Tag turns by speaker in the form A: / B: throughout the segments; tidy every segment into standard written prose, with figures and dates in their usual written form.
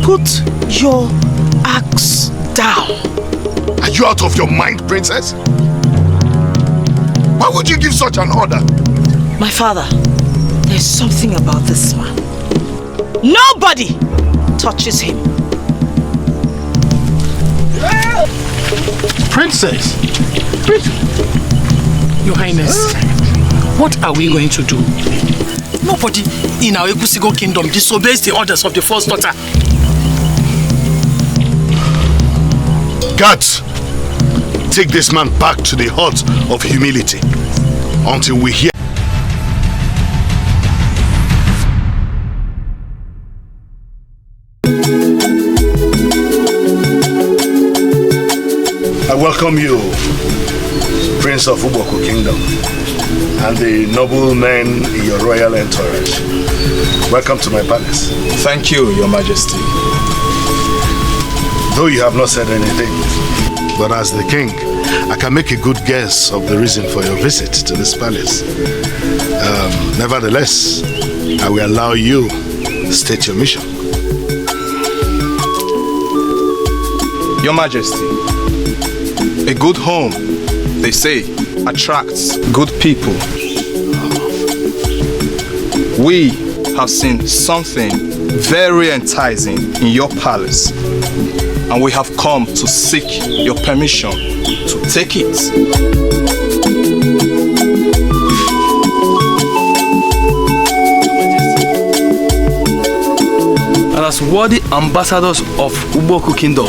A: Put your axe down.
B: Are you out of your mind, princess? Why would you give such an order?
A: My father, there's something about this man. Nobody touches him.
C: Princess! Your Highness, what are we going to do? Nobody in our Ekusigo kingdom disobeys the orders of the first daughter.
B: Guards, take this man back to the hut of humility until we hear. I welcome you, Prince of Uboko Kingdom, and the noblemen in your royal entourage. Welcome to my palace.
D: Thank you, Your Majesty.
B: Though you have not said anything, but as the king, I can make a good guess of the reason for your visit to this palace. Nevertheless, I will allow you to state your mission.
D: Your Majesty, a good home, they say, attracts good people. We have seen something very enticing in your palace, and we have come to seek your permission to take it.
E: And as worthy ambassadors of Uboko Kingdom,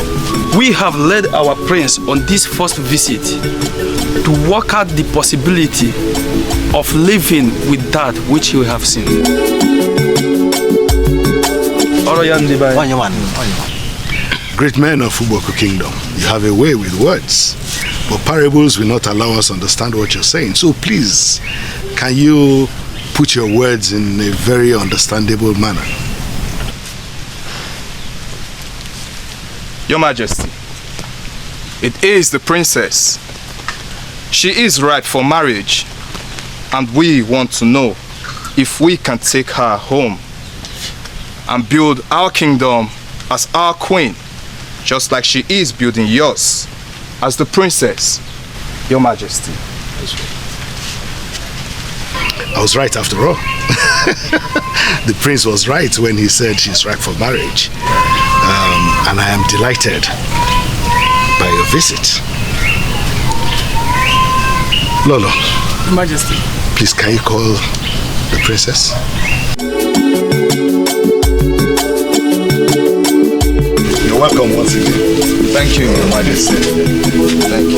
E: we have led our prince on this first visit to work out the possibility of living with that which we have seen.
B: Great men of Uboko Kingdom, you have a way with words, but parables will not allow us to understand what you're saying. So please, can you put your words in a very understandable manner?
D: Your Majesty, it is the princess. She is ripe for marriage, and we want to know if we can take her home and build our kingdom as our queen, just like she is building yours as the princess, Your Majesty.
B: I was right after all. The prince was right when he said she's ripe for marriage. And I am delighted by your visit. Lolo.
C: Majesty.
B: Please, can you call the princess? You're welcome once again.
D: Thank you, Your Majesty. Thank you.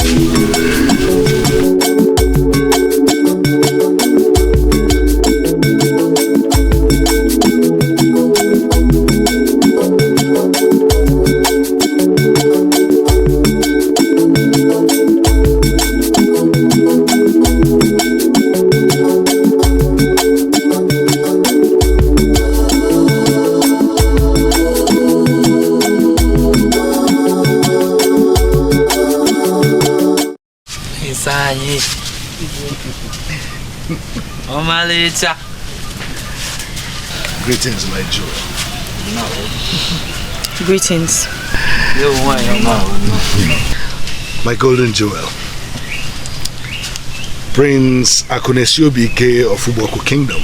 B: Greetings, my jewel.
A: Greetings.
B: My golden jewel. Prince Akunesiobiike of Uboko Kingdom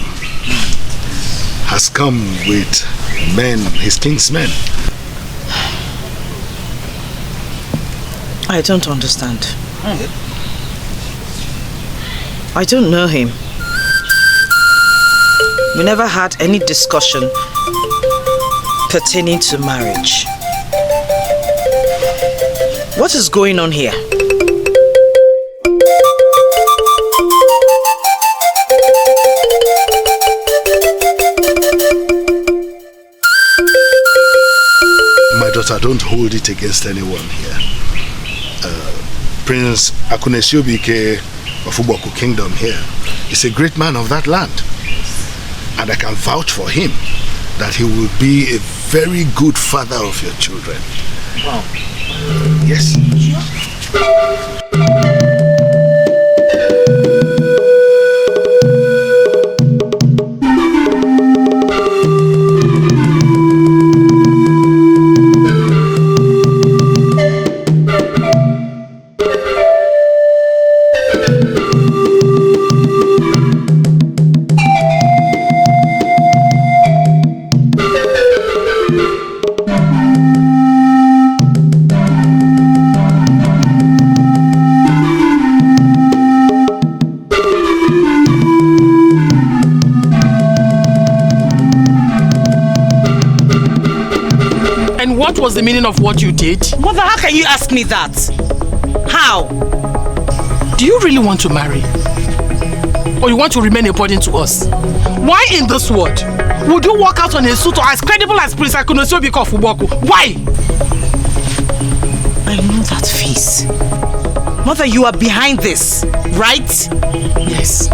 B: has come with men, his king's men.
A: I don't understand. I don't know him. We never had any discussion pertaining to marriage. What is going on here?
B: My daughter, don't hold it against anyone here. Prince Akunesiobiike of Uboko Kingdom here is a great man of that land. And I can vouch for him that he will be a very good father of your children.
C: Wow.
B: Yes.
C: Then what was the meaning of what you did?
A: Mother, how can you ask me that? How?
C: Do you really want to marry? Or you want to remain a burden to us? Why in this world would you walk out on a suitor as credible as Prince Akunosobiko of Uboku? Why?
A: I know that face. Mother, you are behind this, right?
C: Yes.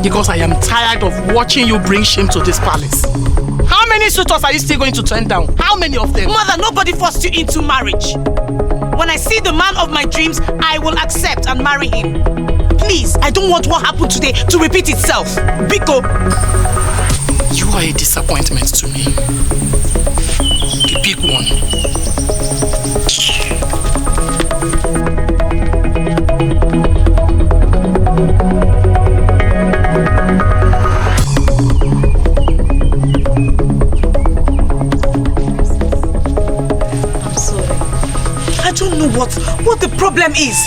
C: Because I am tired of watching you bring shame to this palace. How many suitors are you still going to turn down? How many of them?
A: Mother, nobody forced you into marriage. When I see the man of my dreams, I will accept and marry him. Please, I don't want what happened today to repeat itself. Biko.
C: You are a disappointment to me. Okay, pick one.
A: I don't know what the problem is.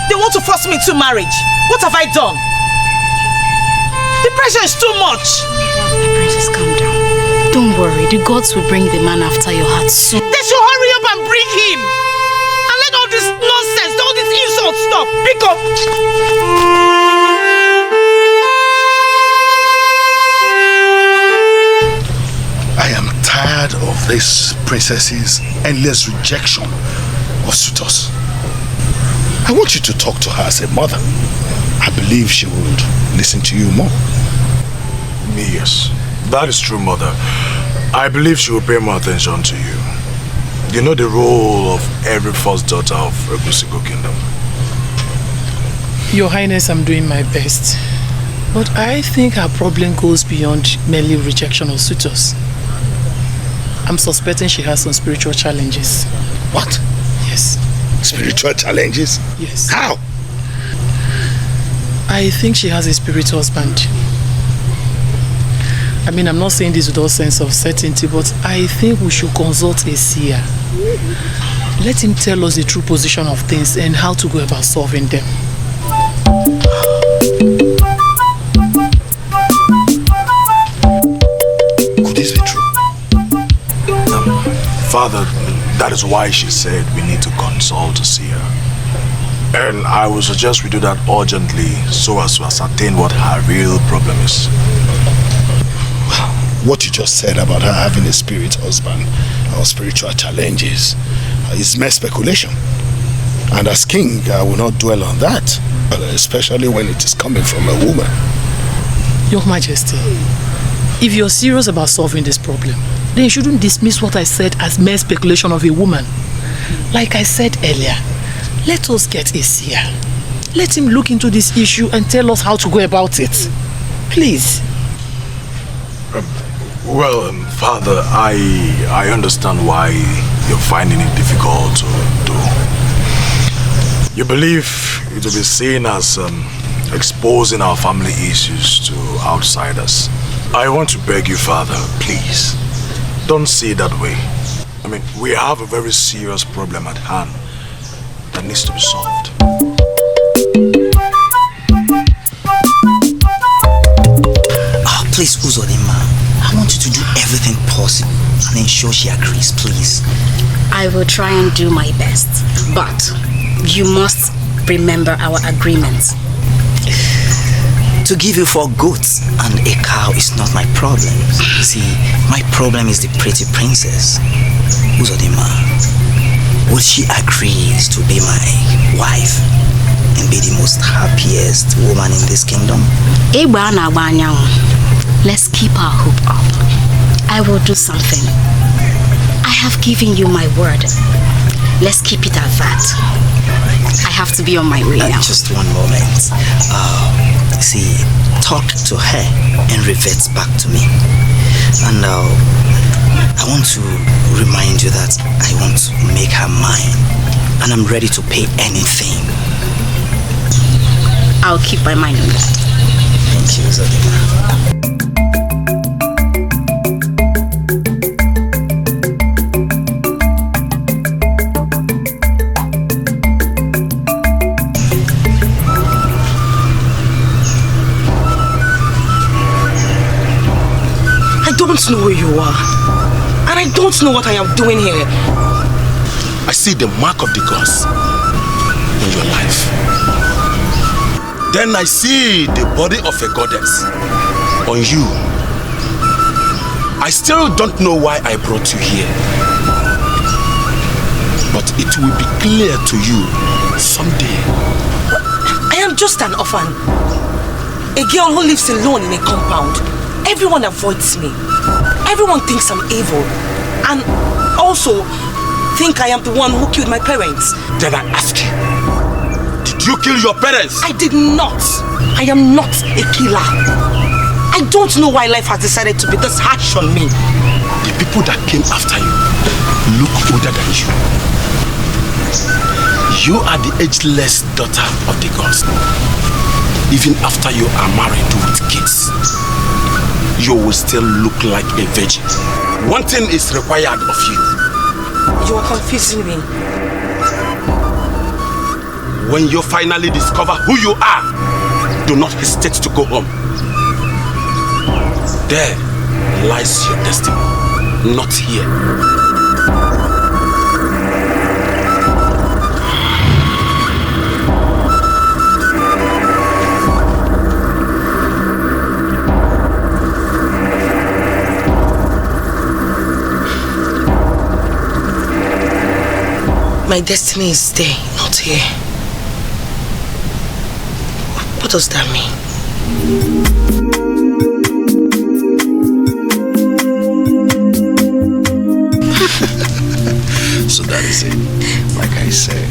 A: They want to force me into marriage. What have I done? The pressure is too much.
F: My princess, calm down. Don't worry, the gods will bring the man after your heart soon.
A: They should hurry up and bring him. And let all this nonsense, all this insult stop. Pick up.
B: I am tired of this princess's endless rejection of suitors. I want you to talk to her as a mother. I believe she would listen to you more.
G: Yes, that is true, mother. I believe she will pay more attention to you. You know the role of every first daughter of Ekusigo Kingdom.
C: Your Highness, I'm doing my best. But I think her problem goes beyond merely rejection of suitors. I'm suspecting she has some spiritual challenges.
B: What?
C: Yes.
B: Spiritual challenges?
C: Yes.
B: How?
C: I think she has a spirit husband. I mean, I'm not saying this with all sense of certainty, but I think we should consult a seer. Let him tell us the true position of things and how to go about solving them.
B: Could this be true?
G: Father, that is why she said we need to consult a seer. And I would suggest we do that urgently so as to ascertain what her real problem is.
B: What you just said about her having a spirit husband or spiritual challenges is mere speculation. And as king, I will not dwell on that, especially when it is coming from a woman.
C: Your Majesty, if you're serious about solving this problem, then you shouldn't dismiss what I said as mere speculation of a woman. Like I said earlier, let us get a seer. Let him look into this issue and tell us how to go about it. Please.
G: Well, Father, I understand why you're finding it difficult to do. You believe it will be seen as exposing our family issues to outsiders. I want to beg you, Father, please, don't see it that way. I mean, we have a very serious problem at hand that needs to be solved.
H: Please, Uzodima, I want you to do everything possible and ensure she agrees, please.
F: I will try and do my best, but you must remember our agreement.
H: To give you 4 goats and a cow is not my problem. See, my problem is the pretty princess, Uzodima. Will she agree to be my wife and be the most happiest woman in this kingdom?
F: Let's keep our hope up. I will do something. I have given you my word. Let's keep it at that. I have to be on my way now.
H: Just one moment. See, talk to her and revert back to me. And I want to remind you that I want to make her mine. And I'm ready to pay anything.
F: I'll keep my mind on that.
H: Thank you, Zadima.
A: I don't know where you are. And And I don't know what I am doing here.
G: I see the mark of the gods in your life. Then I see the body of a goddess on you. I still don't know why I brought you here. But it will be clear to you someday.
A: I am just an orphan. A girl who lives alone in a compound. Everyone avoids me. Everyone thinks I'm evil. And also think I am the one who killed my parents.
G: Then I ask you, did you kill your parents?
A: I did not. I am not a killer. I don't know why life has decided to be this harsh on me.
G: The people that came after you look older than you. You are the ageless daughter of the gods. Even after you are married with kids, you will still look like a virgin. One thing is required of you.
A: You are confusing me.
G: When you finally discover who you are, do not hesitate to go home. There lies your destiny, not here.
A: My destiny is there, not here. What does that mean?
G: So that is it. Like I said,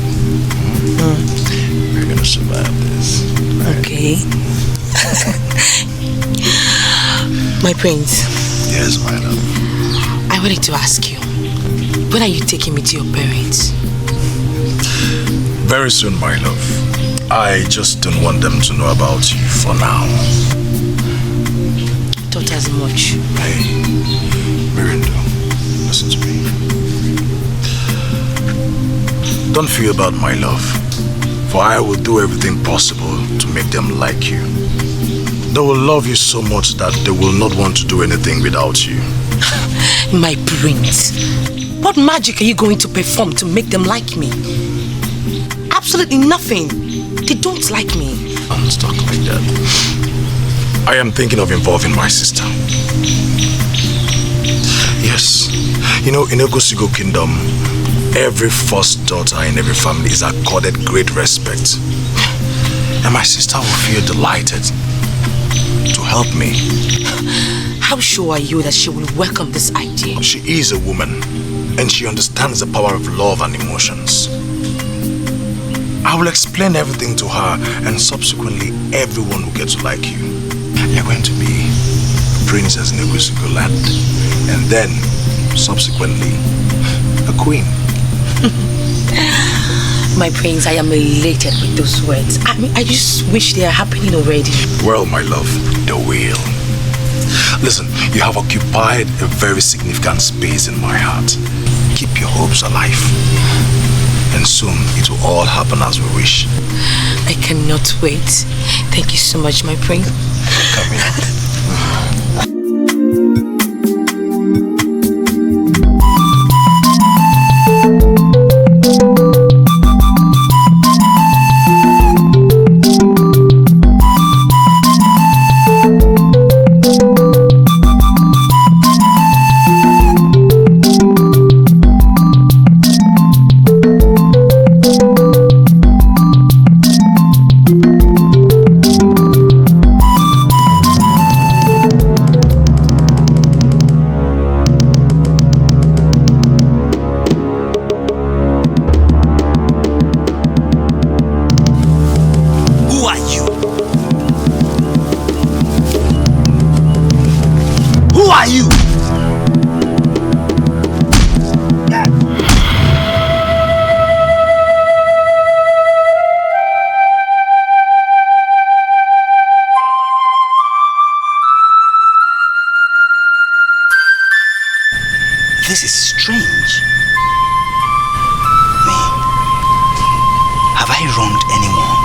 G: we're gonna survive this. Right?
A: Okay. My prince.
G: Yes, my love.
A: I wanted to ask you, when are you taking me to your parents?
G: Very soon, my love. I just don't want them to know about you for now.
A: Thought as much.
G: Hey, Miranda, listen to me. Don't fear about my love, for I will do everything possible to make them like you. They will love you so much that they will not want to do anything without you.
A: My prince, what magic are you going to perform to make them like me? Absolutely nothing. They don't like me.
G: Don't talk like that. I am thinking of involving my sister. Yes. You know, in Ogosigo Kingdom, every first daughter in every family is accorded great respect. And my sister will feel delighted to help me.
A: How sure are you that she will welcome this idea?
G: She is a woman, and she understands the power of love and emotions. I will explain everything to her, and subsequently everyone will get to like you. You're going to be a princess in Ogosigo land, and then subsequently a queen.
A: My prince, I am elated with those words. I just wish they are happening already.
G: Well, my love, they will. Listen, you have occupied a very significant space in my heart. Keep your hopes alive. And soon it will all happen as we wish.
A: I cannot wait. Thank you so much, my prince.
G: Come in.
H: This is strange. Man, have I wronged anyone?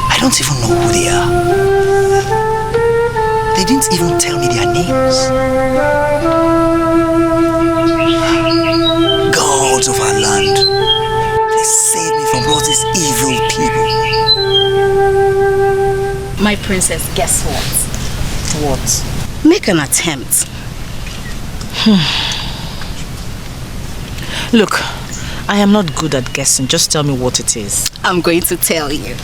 H: I don't even know who they are. They didn't even tell me their name. names. Gods of our land, please save me from all these evil people.
F: My princess, guess what?
C: What?
F: Make an attempt.
C: Look, I am not good at guessing. Just tell me what it is.
F: I'm going to tell you.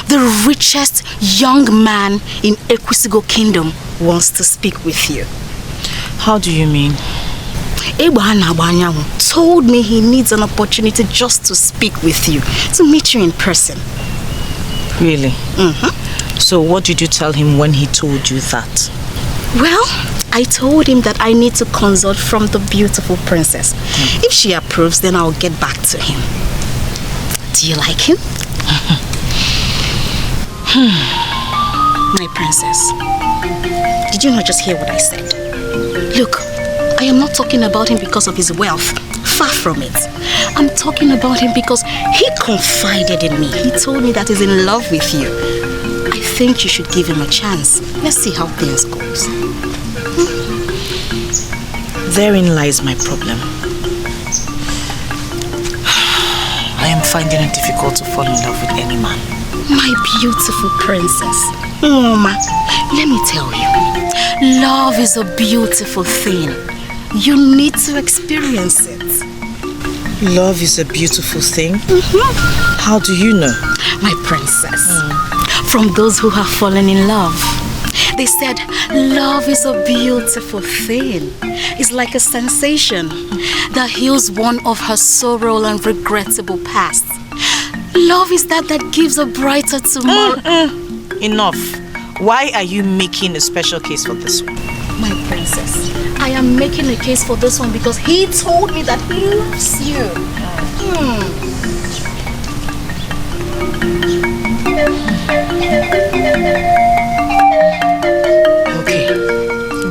F: The richest young man in Ekwusigo Kingdom wants to speak with you.
C: How do you mean?
F: Ebanyawu told me he needs an opportunity just to speak with you, to meet you in person.
C: Really? So what did you tell him when he told you that?
F: Well, I told him that I need to consult from the beautiful princess. If she approves, then I'll get back to him. Do you like him? My princess, did you not just hear what I said? Look, I am not talking about him because of his wealth. Far from it. I'm talking about him because he confided in me. He told me that he's in love with you. I think you should give him a chance. Let's see how things goes.
C: Therein lies my problem. I am finding it difficult to fall in love with any man.
F: My beautiful princess. Mama, let me tell you. Love is a beautiful thing. You need to experience it.
C: Love is a beautiful thing? How do you know?
F: My princess. From those who have fallen in love. They said, love is a beautiful thing. It's like a sensation that heals one of her sorrow and regrettable past. Love is that gives a brighter tomorrow.
C: Enough. Why are you making a special case for this one?
F: My princess, I am making a case for this one because he told me that he loves you.
C: Okay.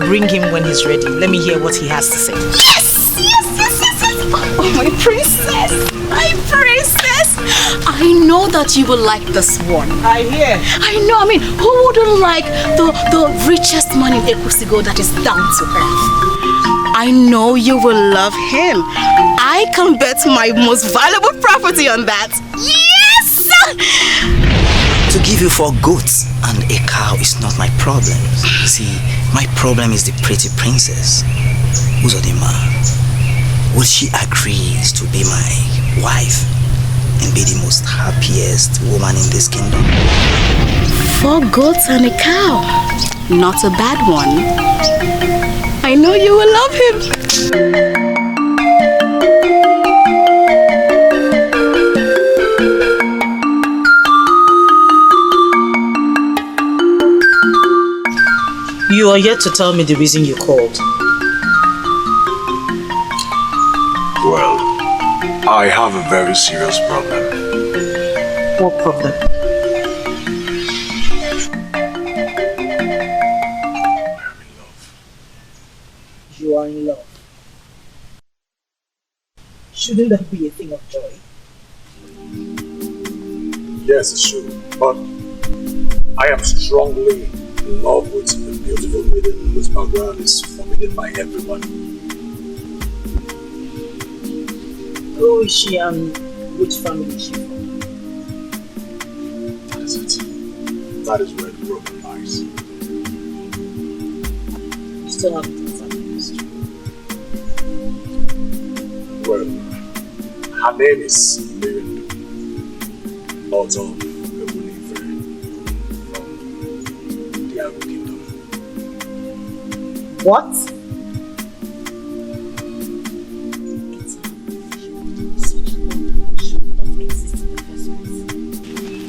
C: Bring him when he's ready. Let me hear what he has to say.
F: Yes! Oh, my princess! My princess! I know that you will like this one.
C: I hear.
F: I know, I mean, who wouldn't like the richest man in Ekwusigo that is down to earth? I know you will love him. I can bet my most valuable property on that. Yes!
H: To give you 4 goats and a cow is not my problem. See, my problem is the pretty princess, Uzodima. Will she agree to be my wife and be the most happiest woman in this kingdom?
F: 4 goats and a cow. Not a bad one. I know you will love him.
C: You are yet to tell me the reason you called.
G: Well, I have a very serious problem.
C: What problem? You are in love. Shouldn't that be a thing of joy?
G: Yes, it's true, but I am strongly in love with a beautiful maiden whose background is forbidden by everyone.
C: Who is she and which family is she from?
G: That is it. That is where the problem lies.
C: You still haven't answered the question.
G: Well, her name is Miriam, out of the believer from the Obiago kingdom.
C: What?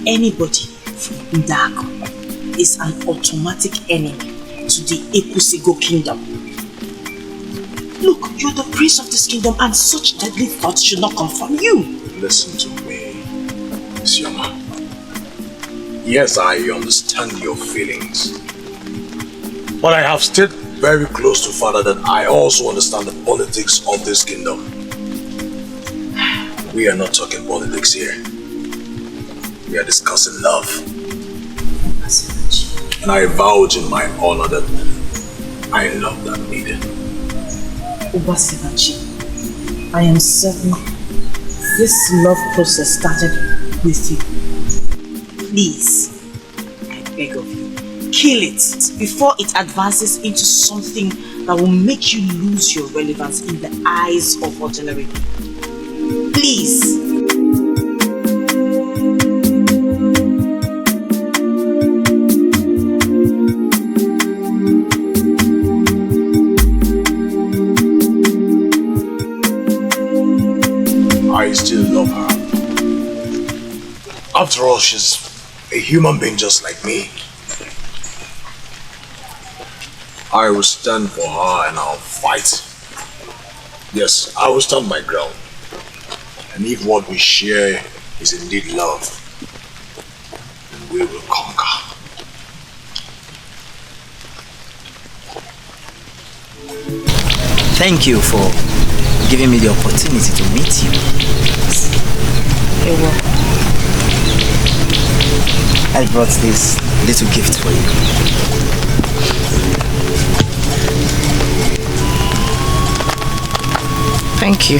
C: Anybody from Obiago is an automatic enemy to the Ekwusigo kingdom. Look, you're the prince of this kingdom and such deadly thoughts should not come from you.
G: Listen to me, Chioma. Yes, I understand your feelings. But I have stayed very close to Father that I also understand the politics of this kingdom. We are not talking politics here. We are discussing love. And I vouch in my honor that I love that maiden.
I: Ubasibachi, I am certain this love process started with you. Please, I beg of you, kill it before it advances into something that will make you lose your relevance in the eyes of ordinary people. Please.
G: I still love her. After all, she's a human being just like me. I will stand for her and I'll fight. Yes, I will stand my ground. And if what we share is indeed love, then we will conquer.
H: Thank you for giving me the opportunity to meet you.
I: You're welcome.
H: I brought this little gift for you.
I: Thank you.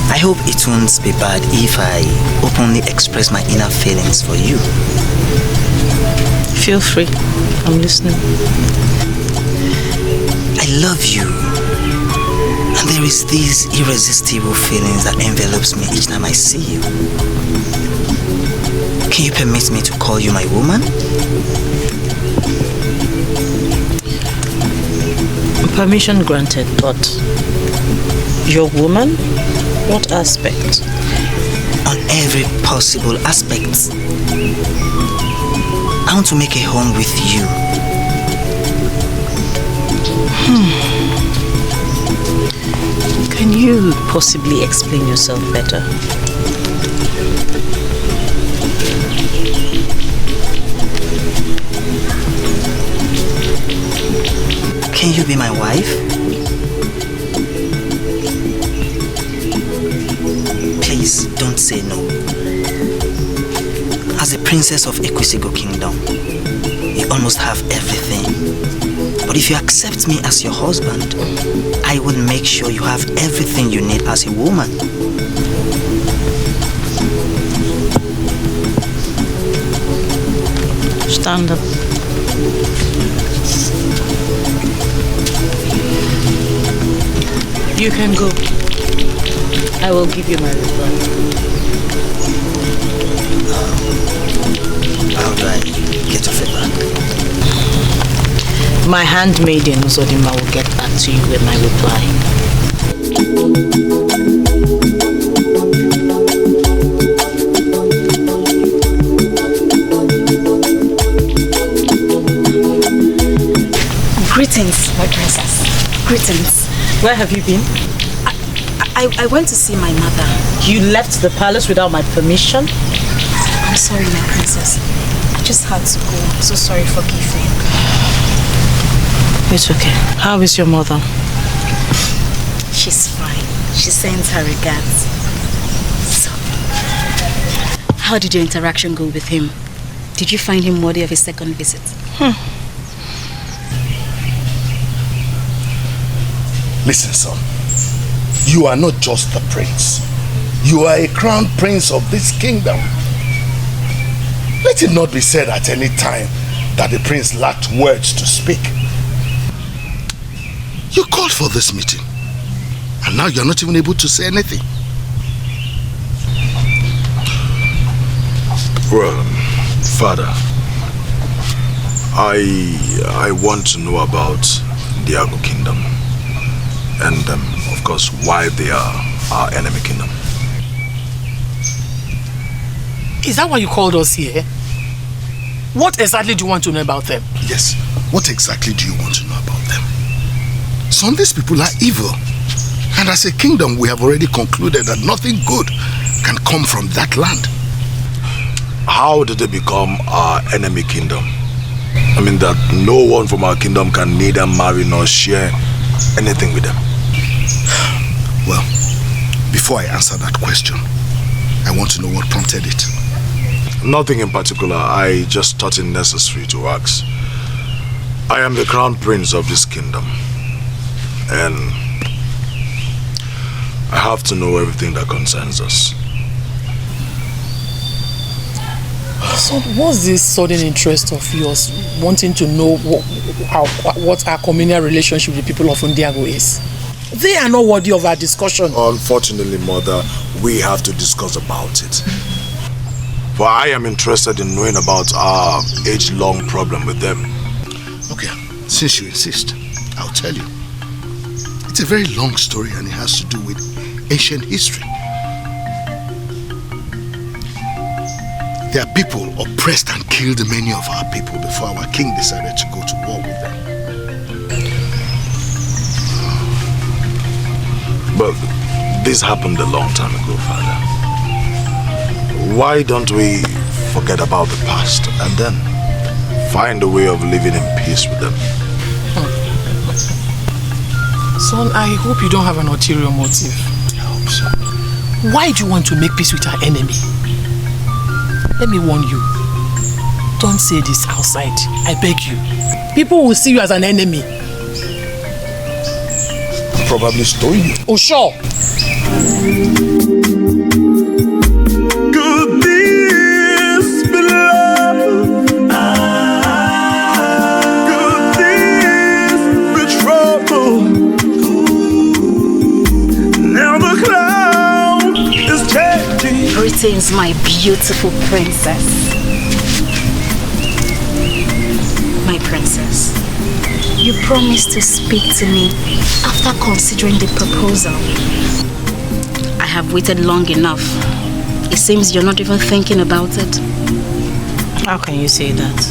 H: I hope it won't be bad if I openly express my inner feelings for you.
I: Feel free. I'm listening.
H: I love you. And there is these irresistible feelings that envelops me each time I see you. Can you permit me to call you my woman?
I: Permission granted, but your woman? What aspect?
H: On every possible aspect. I want to make a home with you.
I: Can you possibly explain yourself better?
H: Can you be my wife? Please don't say no. As a princess of Ekwisigo Kingdom, you almost have everything. But if you accept me as your husband, I will make sure you have everything you need as a woman.
I: Stand up. You can go. I will give you my reply.
H: How do I get your feedback?
I: My handmaiden Uzodima will get back to you with my reply.
F: Greetings, my princess. Greetings.
I: Where have you been?
F: I went to see my mother.
I: You left the palace without my permission?
F: I'm sorry, my princess. I just had to go. I'm so sorry, forgive me.
I: It's okay. How is your mother?
F: She's fine. She sends her regards. So, how did your interaction go with him? Did you find him worthy of a second visit?
B: Listen, son. You are not just the prince. You are a crown prince of this kingdom. Let it not be said at any time that the prince lacked words to speak. You called for this meeting, and now you're not even able to say anything.
G: Well, Father, I want to know about the Obiago kingdom. And of course, why they are our enemy kingdom.
C: Is that why you called us here? What exactly do you want to know about them?
B: Yes, what exactly do you want to know about them? Son, these people are evil. And as a kingdom, we have already concluded that nothing good can come from that land.
G: How did they become our enemy kingdom? I mean that no one from our kingdom can neither marry nor share anything with them.
B: Well, before I answer that question, I want to know what prompted it.
G: Nothing in particular. I just thought it necessary to ask. I am the crown prince of this kingdom. And I have to know everything that concerns us.
C: So what's this sudden interest of yours wanting to know what our communal relationship with the people of Obiago is? They are not worthy of our discussion.
G: Unfortunately, Mother, we have to discuss about it. For I am interested in knowing about our age-long problem with them.
B: Okay, since you insist, I'll tell you. It's a very long story and it has to do with ancient history. There are people oppressed and killed many of our people before our king decided to go to war with them.
G: But this happened a long time ago, Father. Why don't we forget about the past and then find a way of living in peace with them?
C: Son, I hope you don't have an ulterior motive.
B: I hope so.
C: Why do you want to make peace with our enemy? Let me warn you. Don't say this outside. I beg you. People will see you as an enemy.
G: Probably stole you.
C: Oh, sure.
J: Could this be love? Could this be trouble? Now the cloud is changing.
F: Greetings, my beautiful princess. My princess, you promised to speak to me after considering the proposal. I have waited long enough. It seems you're not even thinking about it.
I: How can you say that?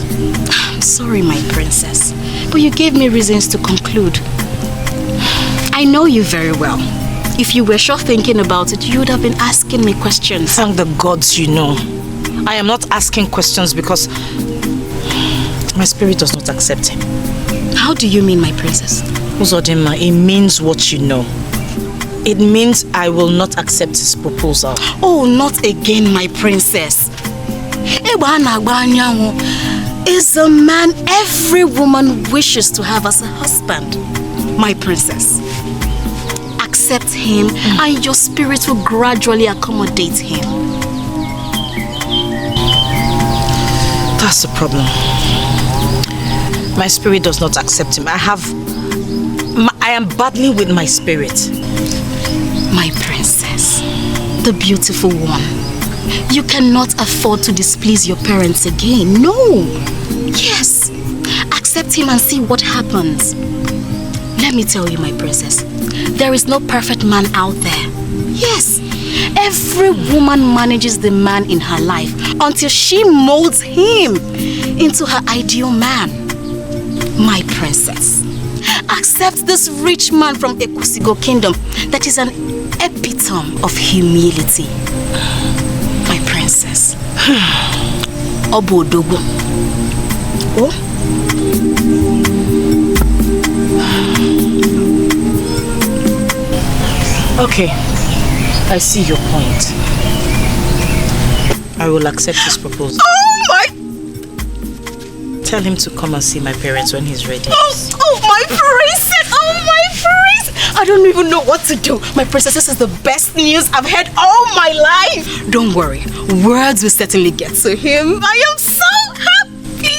F: I'm sorry, my princess, but you gave me reasons to conclude. I know you very well. If you were sure thinking about it, you would have been asking me questions.
I: Thank the gods you know. I am not asking questions because my spirit does not accept him.
F: How do you mean, my princess?
I: Uzodinma, it means what you know. It means I will not accept his proposal.
F: Oh, not again, my princess. Is a man every woman wishes to have as a husband. My princess, accept him and your spirit will gradually accommodate him.
I: That's the problem. My spirit does not accept him. I am battling with my spirit.
F: My princess, the beautiful one, you cannot afford to displease your parents again. No. Yes. Accept him and see what happens. Let me tell you, my princess, there is no perfect man out there. Yes. Every woman manages the man in her life until she molds him into her ideal man. My princess, accept this rich man from Ekusigo kingdom that is an epitome of humility. My princess. Obodogo. Oh?
I: Okay, I see your point. I will accept his proposal.
F: Oh my!
I: Tell him to come and see my parents when he's ready.
F: Oh my princess! Oh my princess! I don't even know what to do. My princess, this is the best news I've heard all my life. Don't worry, words will certainly get to him. I am so happy!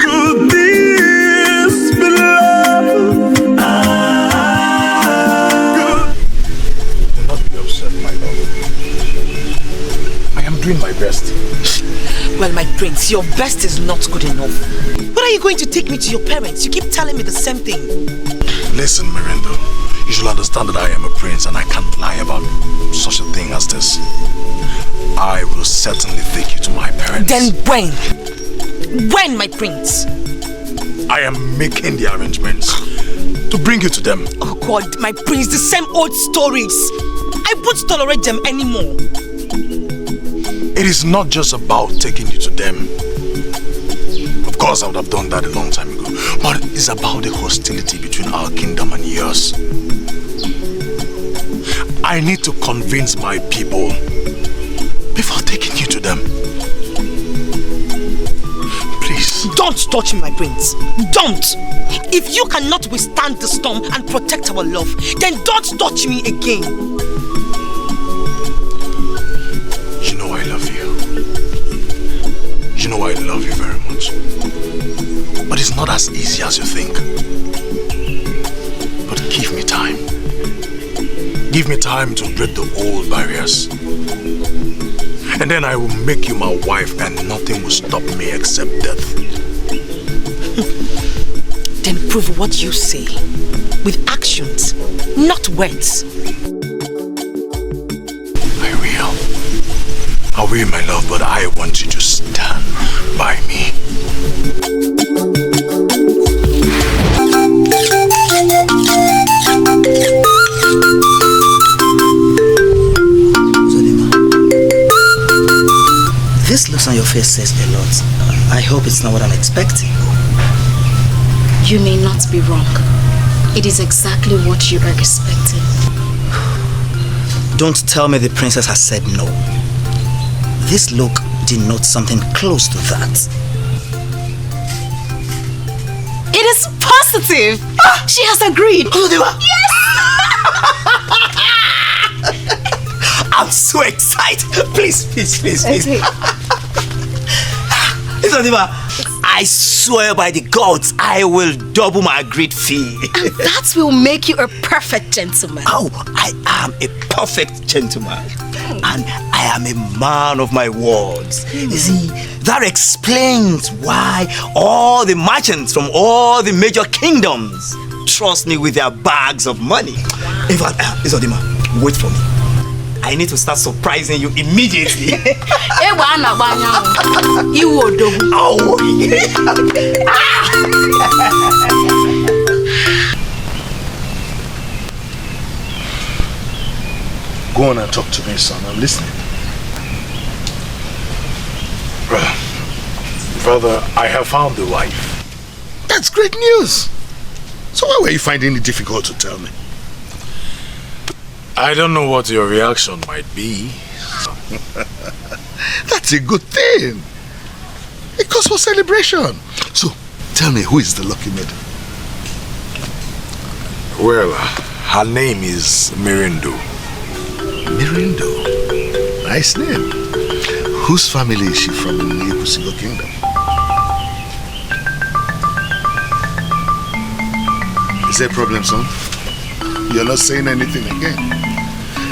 J: Could this be love?
G: Do not be upset, my love. I am doing my best.
A: Well, my prince, your best is not good enough. When are you going to take me to your parents? You keep telling me the same thing.
G: Listen, Miranda, you should understand that I am a prince and I can't lie about such a thing as this. I will certainly take you to my parents.
A: Then when? When, my prince?
G: I am making the arrangements to bring you to them.
A: Oh God, my prince, the same old stories. I won't tolerate them anymore.
G: It is not just about taking you to them. Of course, I would have done that a long time ago. But it's about the hostility between our kingdom and yours. I need to convince my people before taking you to them. Please.
A: Don't touch me, my prince. Don't. If you cannot withstand the storm and protect our love, then don't touch me again.
G: You know I love you. You know I love you very much. But it's not as easy as you think. But give me time. Give me time to break the old barriers. And then I will make you my wife and nothing will stop me except death.
A: Then prove what you say with actions, not words.
G: I will, my love, but I want you to stand by me.
H: This looks on your face says a lot. I hope it's not what I'm expecting.
F: You may not be wrong. It is exactly what you are expecting.
H: Don't tell me the princess has said no. This look denotes something close to that.
F: It is positive! She has agreed!
H: Yes! I'm so excited! Please. Okay. I swear by the gods, I will double my agreed fee.
F: And that will make you a perfect gentleman.
H: Oh, I am a perfect gentleman. And I am a man of my words. You see, that explains why all the merchants from all the major kingdoms trust me with their bags of money. In fact, Izodima, wait for me. I need to start surprising you immediately.
B: Go on and talk to me, son. I'm listening.
G: Brother, I have found the wife.
B: That's great news. So why were you finding it difficult to tell me?
G: I don't know what your reaction might be.
B: That's a good thing. It calls for celebration. So, tell me, who is the lucky maiden?
G: Well, her name is Mirindo.
B: Mirindo? Nice name. Whose family is she from in the Ekusigo Kingdom? Is there a problem, son? You're not saying anything again.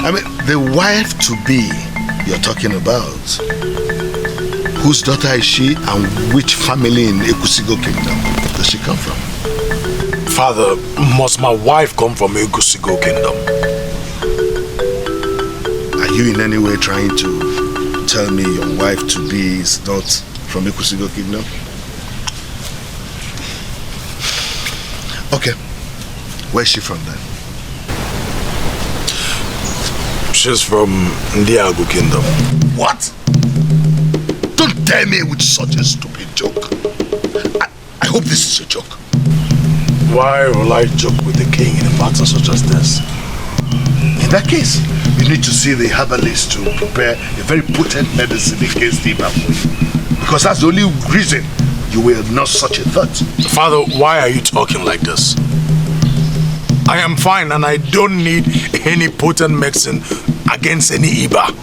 B: I mean, the wife-to-be you're talking about, whose daughter is she and which family in Ekusigo Kingdom does she come from?
G: Father, must my wife come from Ekusigo Kingdom?
B: Are you in any way trying to tell me your wife-to-be is not from Ekusigo Kingdom? Okay. Where's she from then?
G: She's from Ndiago Kingdom.
B: What? Don't dare me with such a stupid joke. I hope this is a joke.
G: Why will I joke with the king in a matter such as this?
B: In that case, you need to see the herbalist to prepare a very potent medicine against the Iba. Because that's the only reason you will not such a thought.
G: Father, why are you talking like this? I am fine and I don't need any potent medicine against any Iba.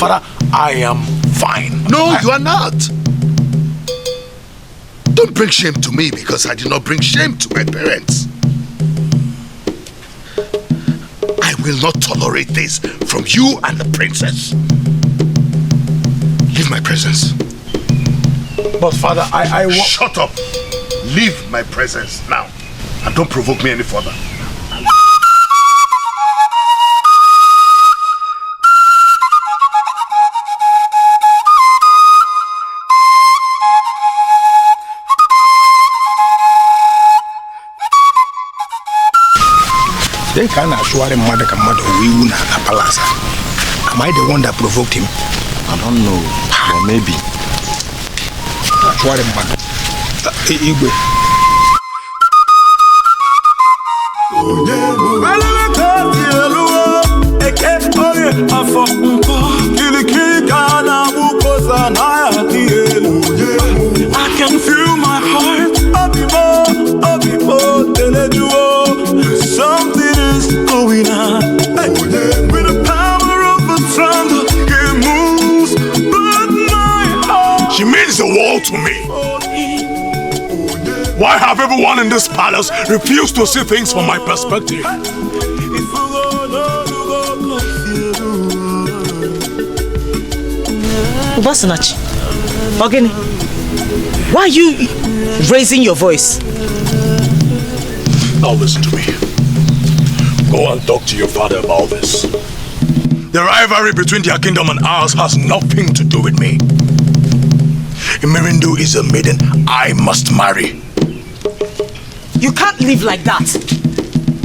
G: Father, I am fine.
B: No, you are not. Don't bring shame to me because I did not bring shame to my parents. I will not tolerate this from you and the princess. Leave my presence.
G: But Father, I want...
B: Shut up. Leave my presence now. And don't provoke me any further.
K: They can assure him mother we na palace. Am I the one that provoked him?
D: I don't know, but maybe.
K: Assure him mother. Igwe.
J: I can
G: Why have everyone in this palace refused to see things from my perspective?
I: Ubasanachi, Ogini, why are you raising your voice?
G: Now listen to me. Go and talk to your father about this. The rivalry between their kingdom and ours has nothing to do with me. Imirindu is a maiden I must marry.
I: You can't live like that.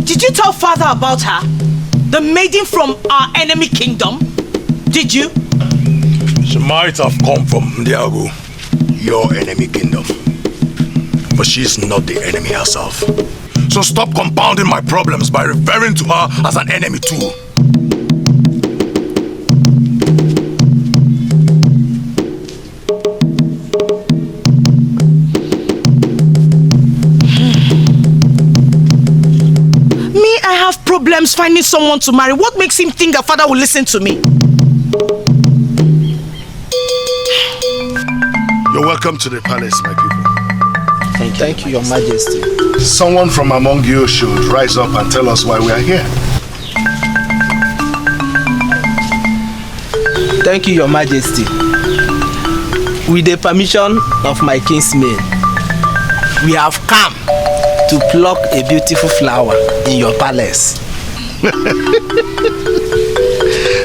I: Did you tell father about her? The maiden from our enemy kingdom? Did you?
G: She might have come from Obiago, your enemy kingdom. But she's not the enemy herself. So stop compounding my problems by referring to her as an enemy too.
I: Problems finding someone to marry. What makes him think that father will listen to me?
B: You're welcome to the palace, my people.
K: Thank you, Your Majesty.
B: Someone from among you should rise up and tell us why we are here.
L: Thank you, Your Majesty. With the permission of my kinsmen, we have come to pluck a beautiful flower in your palace.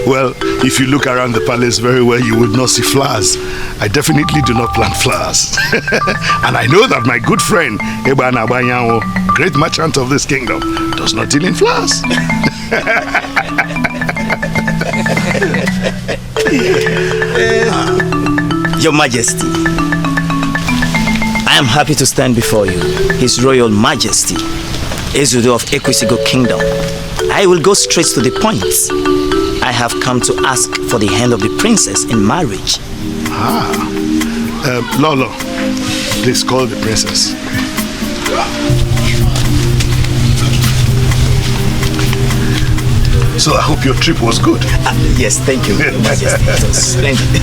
B: Well, if you look around the palace very well, you would not see flowers. I definitely do not plant flowers. And I know that my good friend, Eba Nabanyawo, great merchant of this kingdom, does not deal in flowers.
H: Your Majesty, I am happy to stand before you, His Royal Majesty, Ezudo of Ekwesigo Kingdom. I will go straight to the point. I have come to ask for the hand of the princess in marriage.
B: Lolo, please call the princess. So I hope your trip was good.
H: Yes, thank you, Your Majesty. It was splendid.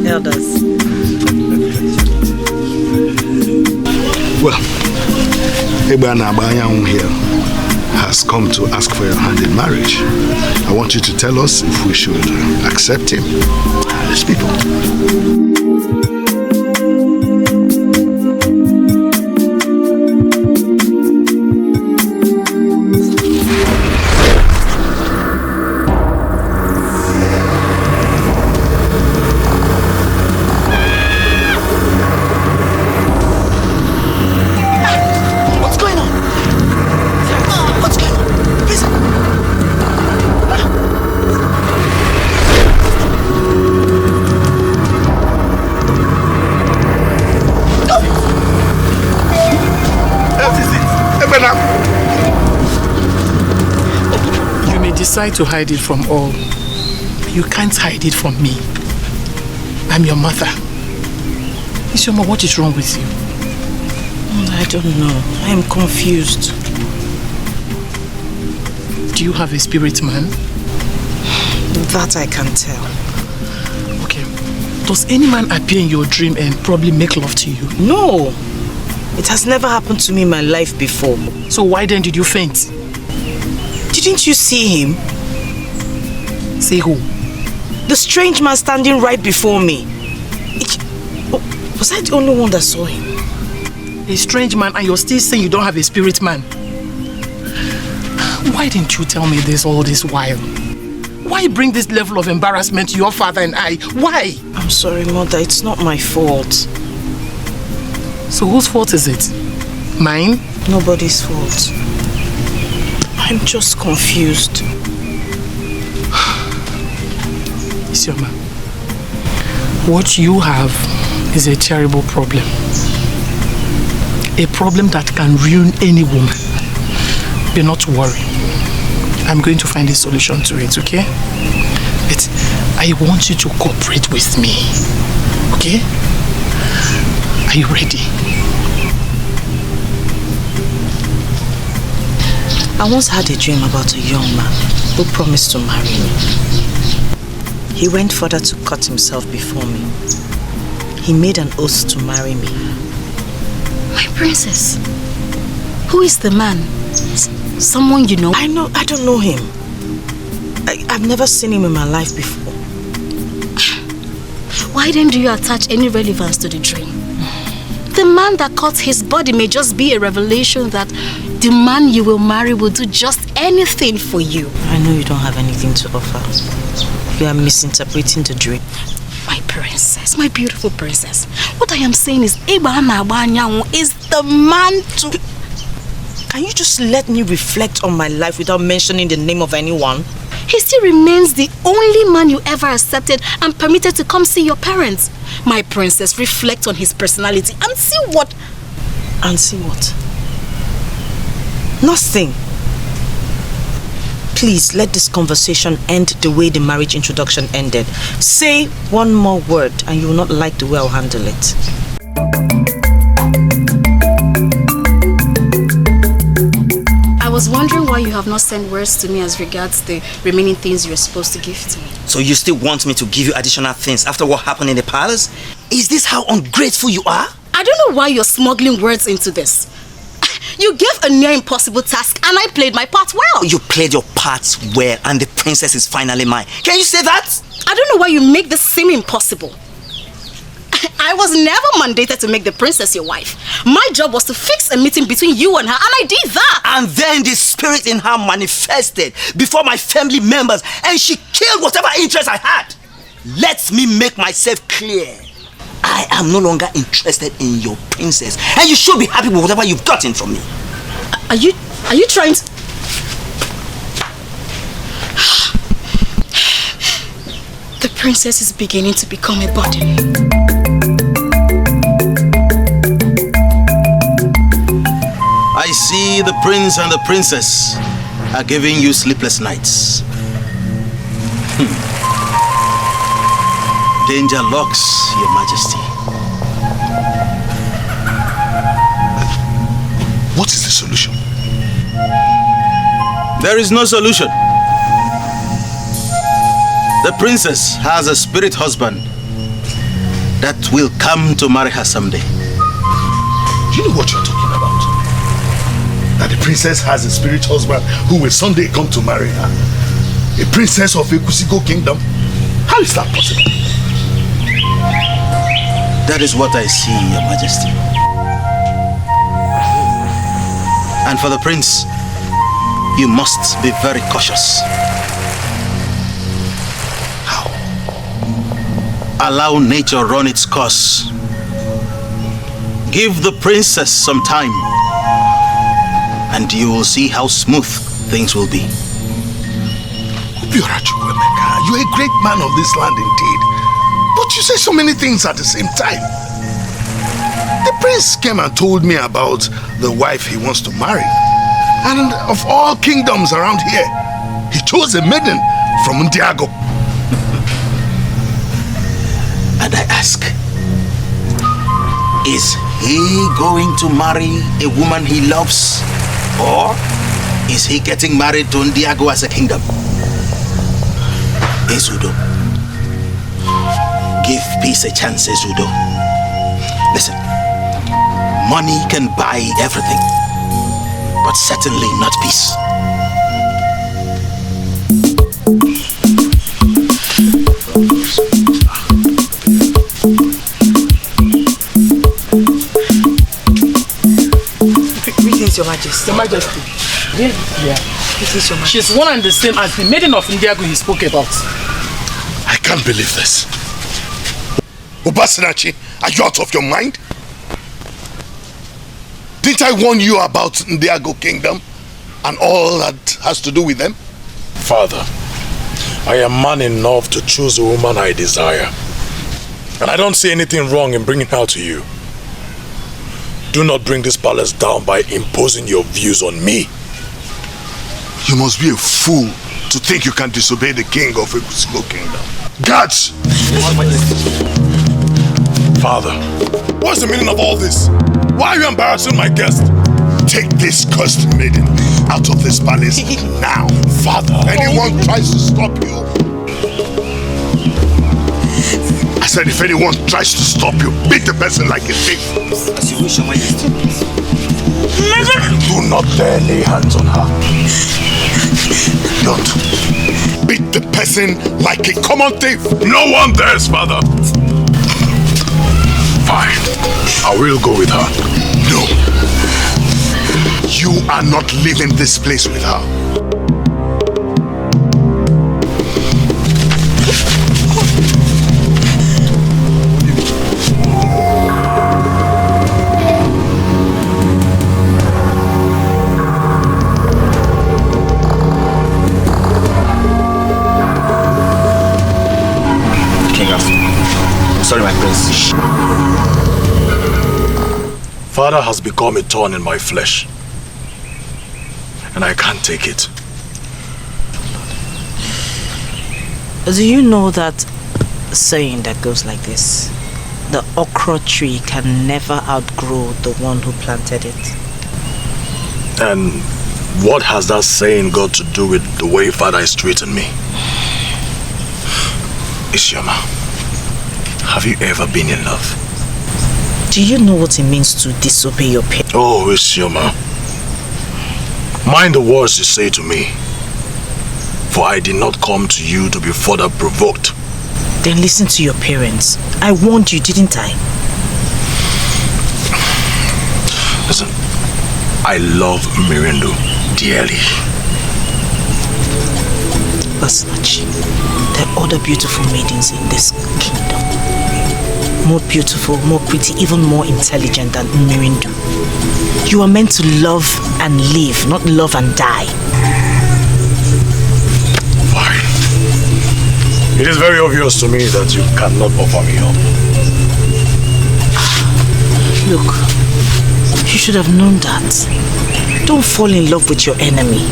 I: Elders.
B: Well, Eba Nabanyawo here has come to ask for your hand in marriage. I want you to tell us if we should accept him as people.
C: Decide to hide it from all. You can't hide it from me. I'm your mother. Chioma, what is wrong with you?
I: I don't know. I am confused.
C: Do you have a spirit man?
I: That I can tell.
C: Okay. Does any man appear in your dream and probably make love to you?
I: No. It has never happened to me in my life before.
C: So why then did you faint?
I: Didn't you see him?
C: See who?
I: The strange man standing right before me. Was I the only one that saw him?
C: A strange man, and you're still saying you don't have a spirit man? Why didn't you tell me this all this while? Why bring this level of embarrassment to your father and I? Why?
I: I'm sorry, Mother. It's not my fault.
C: So whose fault is it? Mine?
I: Nobody's fault. I'm just confused.
C: Isioma, what you have is a terrible problem. A problem that can ruin any woman. But not to worry. I'm going to find a solution to it, okay? But I want you to cooperate with me, okay? Are you ready?
I: I once had a dream about a young man who promised to marry me. He went further to cut himself before me. He made an oath to marry me.
F: My princess, who is the man? Someone you know?
I: I don't know him. I've never seen him in my life before.
F: Why then do you attach any relevance to the dream? The man that cut his body may just be a revelation that the man you will marry will do just anything for you.
I: I know you don't have anything to offer. You are misinterpreting the dream.
F: My princess, my beautiful princess. What I am saying is, Eba is the man to...
I: Can you just let me reflect on my life without mentioning the name of anyone?
F: He still remains the only man you ever accepted and permitted to come see your parents. My princess, reflect on his personality and see what...
I: And see what? Nothing. Please, let this conversation end the way the marriage introduction ended. Say one more word and you will not like the way I'll handle it.
F: I was wondering why you have not sent words to me as regards the remaining things you're supposed to give to me.
H: So you still want me to give you additional things after what happened in the palace? Is this how ungrateful you are?
F: I don't know why you're smuggling words into this. You gave a near impossible task and I played my part well.
H: You played your part well and the princess is finally mine. Can you say that?
F: I don't know why you make this seem impossible. I was never mandated to make the princess your wife. My job was to fix a meeting between you and her, and I did that.
H: And then the spirit in her manifested before my family members and she killed whatever interest I had. Let me make myself clear. I am no longer interested in your princess, and you should be happy with whatever you've gotten from me.
F: Are you trying to... The princess is beginning to become a burden.
M: I see the prince and the princess are giving you sleepless nights. Danger lurks, Your Majesty.
B: What is the solution?
M: There is no solution. The princess has a spirit husband that will come to marry her someday.
B: Do you know what you're talking about? That the princess has a spirit husband who will someday come to marry her. A princess of a Kusigo kingdom? How is that possible?
M: That is what I see, Your Majesty. And for the prince, you must be very cautious. How? Allow nature run its course. Give the princess some time, and you will see how smooth things will be.
B: Chukwuka, you're a great man of this land indeed. But you say so many things at the same time. The prince came and told me about the wife he wants to marry. And of all kingdoms around here, he chose a maiden from Obiago.
M: And I ask, is he going to marry a woman he loves? Or is he getting married to Obiago as a kingdom? Ezudo. Give peace a chance, Ezudo. Listen, money can buy everything, but certainly not peace.
I: Greetings, Your Majesty.
C: Your Majesty. Yeah.
I: Greetings, Your Majesty.
C: She's one and the same as the maiden of Obiago he spoke about.
B: I can't believe this. Obasinachi, are you out of your mind? Didn't I warn you about Obiago kingdom and all that has to do with them?
G: Father, I am man enough to choose a woman I desire. And I don't see anything wrong in bringing her to you. Do not bring this palace down by imposing your views on me.
B: You must be a fool to think you can disobey the king of a small kingdom. Guards!
G: Father, what's the meaning of all this? Why are you embarrassing my guest?
B: Take this cursed maiden out of this palace now.
G: Father.
B: Anyone tries to stop you. I said if anyone tries to stop you, beat the person like a thief.
H: As you wish, Your Majesty.
G: Do not dare lay hands on her.
B: Don't. Beat the person like a common thief.
G: No one dares, Father. Fine. I will go with her.
B: No. You are not leaving this place with her.
M: Sorry, my prince.
G: Father has become a thorn in my flesh. And I can't take it.
I: Do you know that saying that goes like this? The okra tree can never outgrow the one who planted it.
G: And what has that saying got to do with the way Father is treating me? Chioma, have you ever been in love?
I: Do you know what it means to disobey your parents?
G: Oh, Chioma. Mind the words you say to me. For I did not come to you to be further provoked.
I: Then listen to your parents. I warned you, didn't I?
G: Listen, I love Mirindo dearly.
I: Basnachi, there are other beautiful maidens in this kingdom. More beautiful, more pretty, even more intelligent than Mirindo. You are meant to love and live, not love and die.
G: Fine. It is very obvious to me that you cannot offer me help.
I: Look, you should have known that. Don't fall in love with your enemy.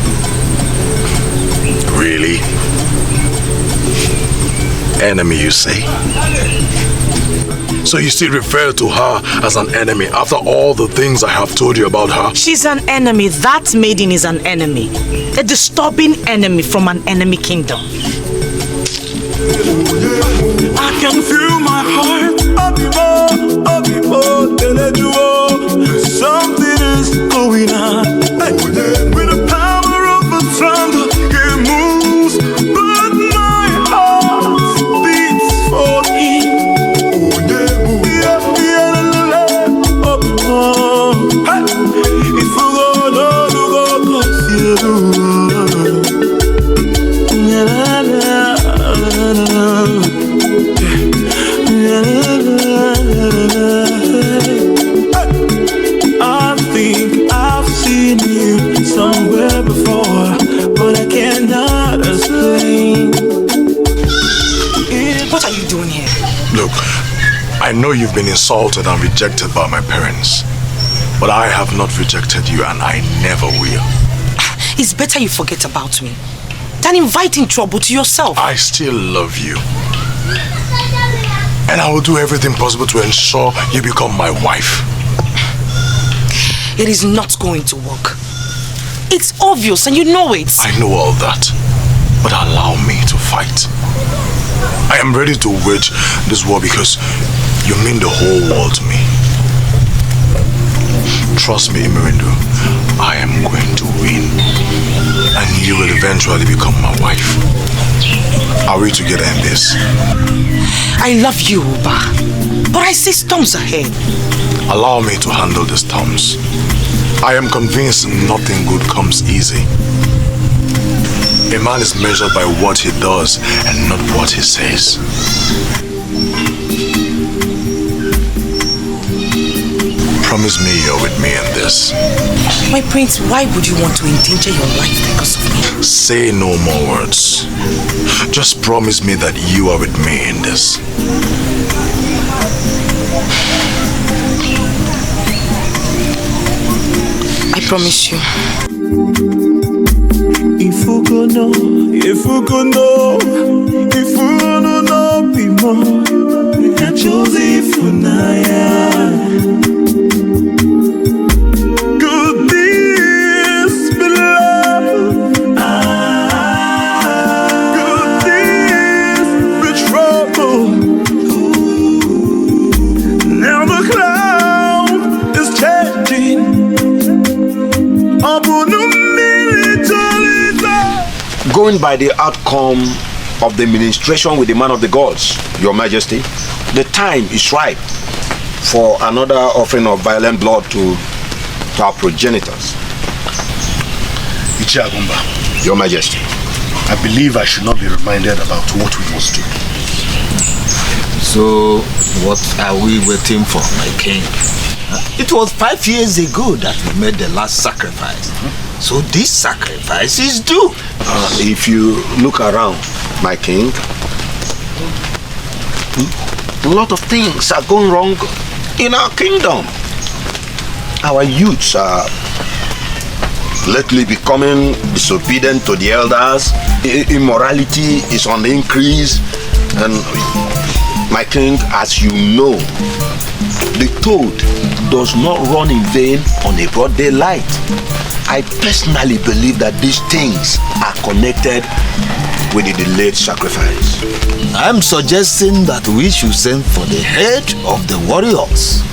G: Really? Enemy, you say? So you still refer to her as an enemy after all the things I have told you about her?
I: She's an enemy. That maiden is an enemy. A disturbing enemy from an enemy kingdom.
J: I can feel my heart. Something is going on. Hey. With the power of the thunder, it moves. But my heart beats for him. I think I've seen you somewhere before, but I cannot explain.
A: What are you doing here?
G: Look, I know you've been insulted and rejected by my parents, but I have not rejected you and I never will.
A: It's better you forget about me than inviting trouble to yourself.
G: I still love you. And I will do everything possible to ensure you become my wife.
A: It is not going to work. It's obvious and you know it.
G: I know all that, but allow me to fight. I am ready to wage this war because you mean the whole world to me. Trust me, Mirindo, I am going to win. And you will eventually become my wife. Are we together in this?
A: I love you, Uba, but I see storms ahead.
G: Allow me to handle the storms. I am convinced nothing good comes easy. A man is measured by what he does and not what he says. Promise me you're with me in this.
A: My prince, why would you want to endanger your life because of me?
G: Say no more words. Just promise me that you are with me in this.
A: I promise you.
J: If you go no, if you go no, if you no no be more, I chose if you could this be love? Could this be trouble? Now the cloud is changing.
M: Going by the outcome of the ministration with the man of the gods, Your Majesty, the time is ripe for another offering of violent blood to our progenitors.
B: Ichiagumba,
M: Your Majesty,
B: I believe I should not be reminded about what we must do.
N: So, what are we waiting for, my king? It was 5 years ago that we made the last sacrifice. So this sacrifice is due.
M: If you look around, my king, a lot of things are going wrong in our kingdom. Our youths are lately becoming disobedient to the elders. Immorality is on the increase. And my king, as you know, the toad does not run in vain on a broad daylight. I personally believe that these things are connected with the delayed sacrifice.
N: I'm suggesting that we should send for the head of the warriors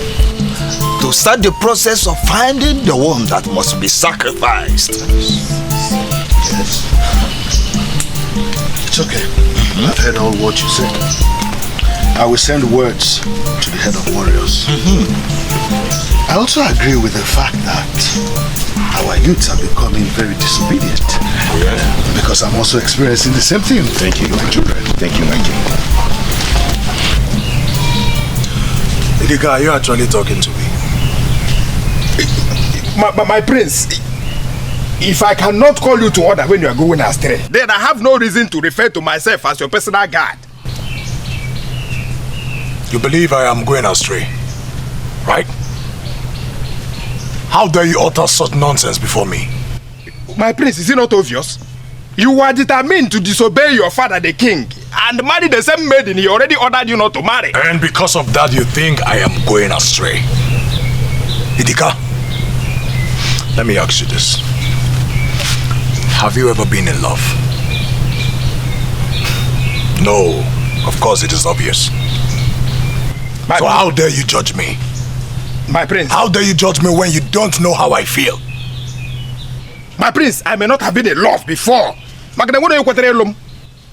N: to start the process of finding the one that must be sacrificed.
B: Yes. It's okay. I've heard all what you said. I will send words to the head of warriors. I also agree with the fact that our youths are becoming very disobedient.
M: Yeah.
B: Because I'm also experiencing the same thing.
M: Thank you, my children. Thank you, my king.
G: Idika, are you actually talking to me?
K: My prince, if I cannot call you to order when you are going astray, then I have no reason to refer to myself as your personal guard.
G: You believe I am going astray, right? How dare you utter such nonsense before me?
K: My prince, is it not obvious? You were determined to disobey your father, the king, and marry the same maiden he already ordered you not to marry.
G: And because of that, you think I am going astray? Idika, let me ask you this. Have you ever been in love? No, of course it is obvious. So how dare you judge me?
K: My prince.
G: How dare you judge me when you don't know how I feel?
K: My prince, I may not have been in love before.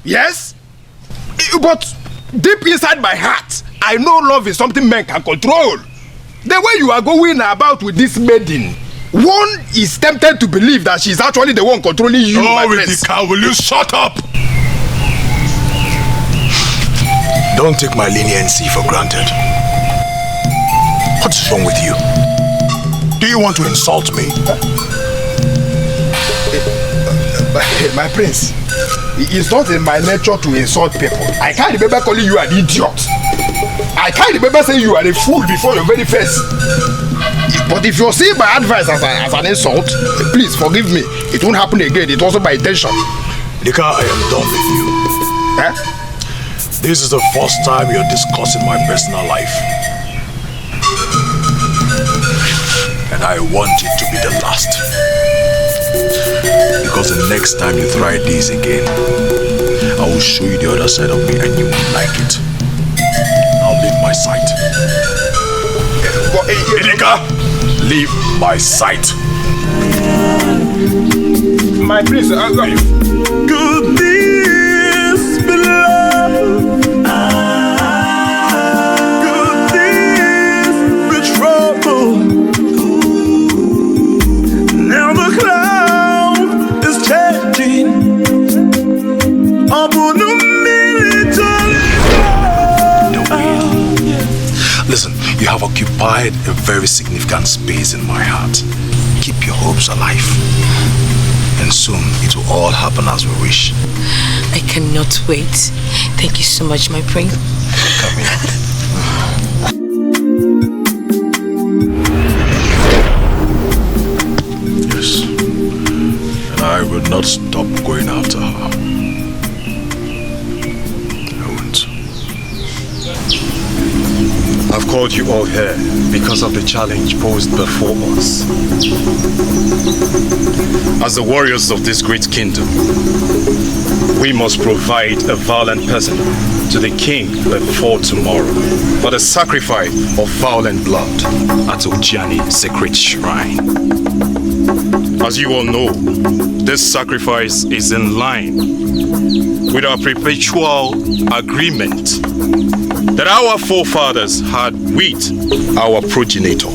K: Yes? But deep inside my heart, I know love is something men can control. The way you are going about with this maiden, one is tempted to believe that she's actually the one controlling you, my prince.
G: Idika, will you shut up? Don't take my leniency for granted. What's wrong with you? Do you want to insult me?
K: My prince, it's not in my nature to insult people. I can't remember calling you an idiot. I can't remember saying you are a fool before your very face. But if you see my advice as an insult, please forgive me. It won't happen again. It wasn't my intention.
G: Nika, I am done with you.
K: Eh?
G: This is the first time you're discussing my personal life. And I want it to be the last. Because the next time you try this again, I will show you the other side of me and you won't like it. I'll leave my sight. Idika, leave my sight.
K: My prince,
J: could this be love? Could this be trouble? Now the cloud is changing.
G: Listen, you have occupied a very significant space in my heart. Keep your hopes alive. And soon it will all happen as we wish.
A: I cannot wait. Thank you so much, my prince.
G: Come here. Yes. And I will not stop going after her. I won't.
O: I've called you all here because of the challenge posed before us. As the warriors of this great kingdom, we must provide a violent person to the king before tomorrow for the sacrifice of violent blood at Ojiani's sacred shrine. As you all know, this sacrifice is in line with our perpetual agreement that our forefathers had with our progenitor.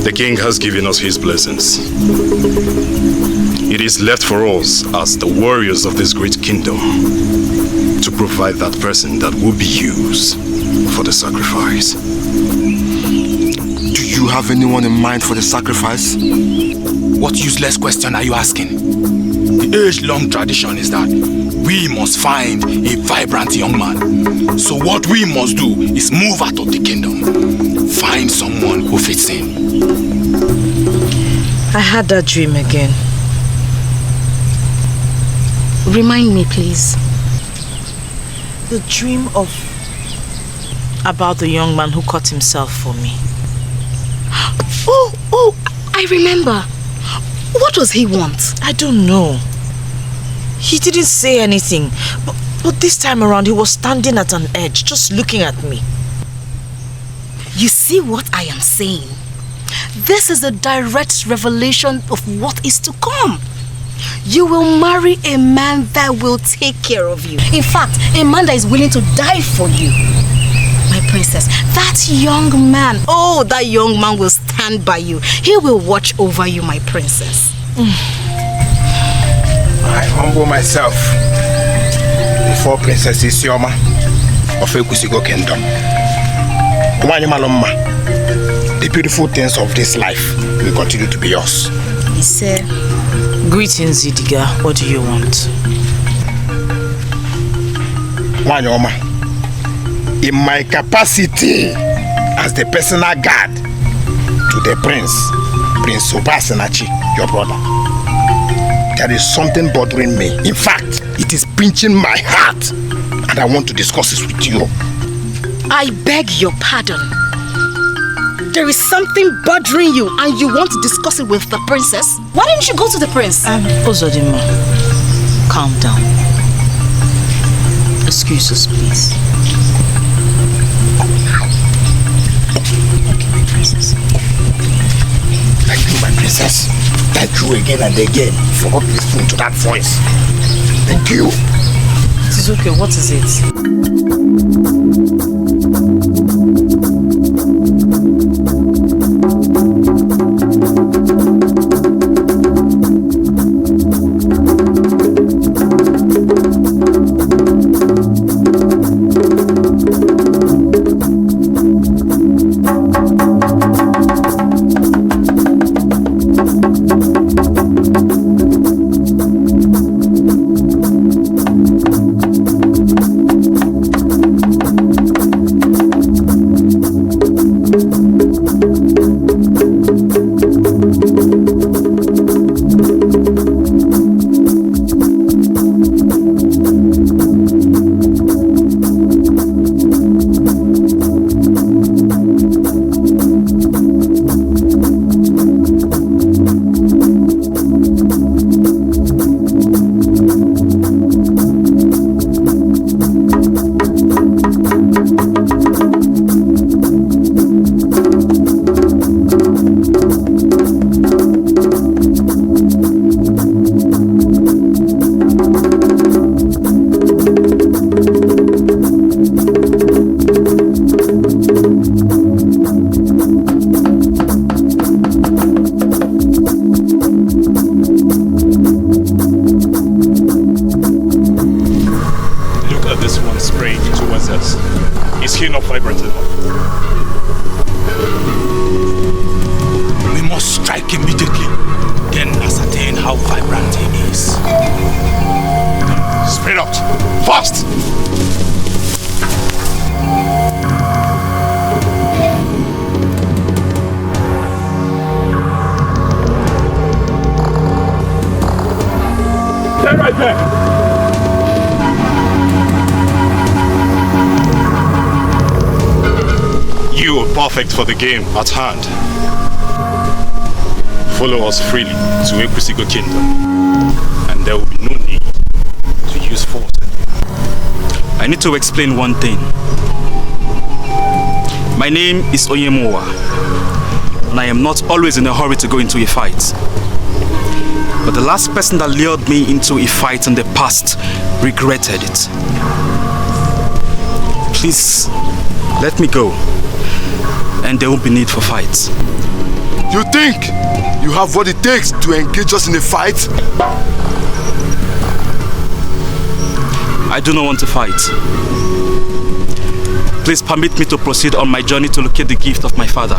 O: The king has given us his blessings. It is left for us as the warriors of this great kingdom to provide that person that will be used for the sacrifice.
K: Do you have anyone in mind for the sacrifice?
P: What useless question are you asking? The age-long tradition is that we must find a vibrant young man. So what we must do is move out of the kingdom. Find someone who fits in.
A: I had that dream again.
F: Remind me, please.
A: The dream about the young man who cut himself for me.
F: Oh, I remember. What does he want?
A: I don't know. He didn't say anything, but this time around he was standing at an edge, just looking at me.
F: You see what I am saying? This is a direct revelation of what is to come. You will marry a man that will take care of you. In fact, a man that is willing to die for you. My princess, that young man will stand by you. He will watch over you, my princess.
P: I humble myself before Princess Chioma of Ekusigo Kingdom. The beautiful things of this life will continue to be yours.
F: Sir.
A: Greetings, Idiga. What do you want?
P: Wanyoma, in my capacity as the personal guard to the Prince Obasinachi, your brother, there is something bothering me. In fact, it is pinching my heart, and I want to discuss this with you.
F: I beg your pardon. There is something bothering you and you want to discuss it with the princess? Why didn't you go to the prince?
A: Ozodima, calm down. Excuse us, please.
P: Okay, my princess. Thank you, my princess. Thank you again and again for listening to that voice. Thank you.
A: It is okay. What is it?
P: We must strike immediately. Then, as
E: how vibrant he is.
K: Spread out! Fast! Stay right there!
O: You are perfect for the game at hand. Follow us freely to Ekwusigo Kingdom, and there will be no need to use force.
E: I need to explain one thing. My name is Onyemowa, and I am not always in a hurry to go into a fight. But the last person that lured me into a fight in the past regretted it. Please, let me go, and there won't be need for fights.
K: You think you have what it takes to engage us in a fight?
E: I do not want to fight. Please permit me to proceed on my journey to locate the gift of my father.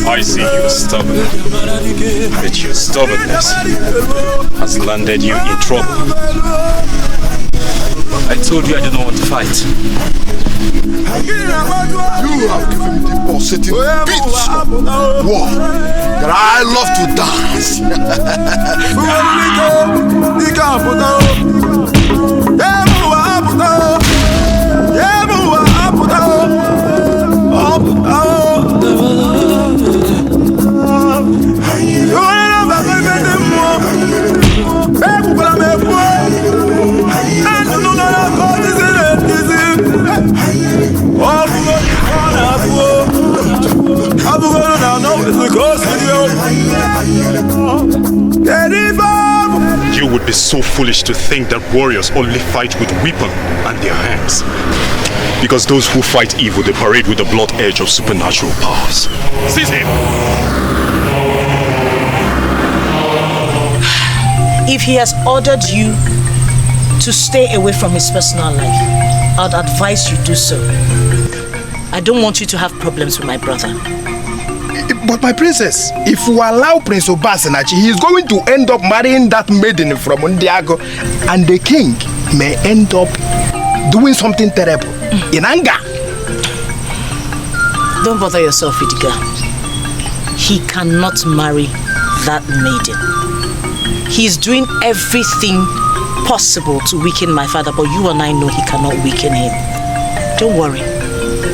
O: I see you are stubborn, but your stubbornness has landed you in trouble.
E: I told you I did not want to fight.
K: You have given me the pulsating beats of war that I love to dance.
O: You would be so foolish to think that warriors only fight with weapon and their hands. Because those who fight evil, they parade with the blood edge of supernatural powers. Seize him!
A: If he has ordered you to stay away from his personal life, I'd advise you do so. I don't want you to have problems with my brother.
P: But my princess, if we allow Prince Obasinachi, he is going to end up marrying that maiden from Obiago, and the king may end up doing something terrible in anger.
A: Don't bother yourself, Idiga. He cannot marry that maiden. He's doing everything possible to weaken my father, but you and I know he cannot weaken him. Don't worry,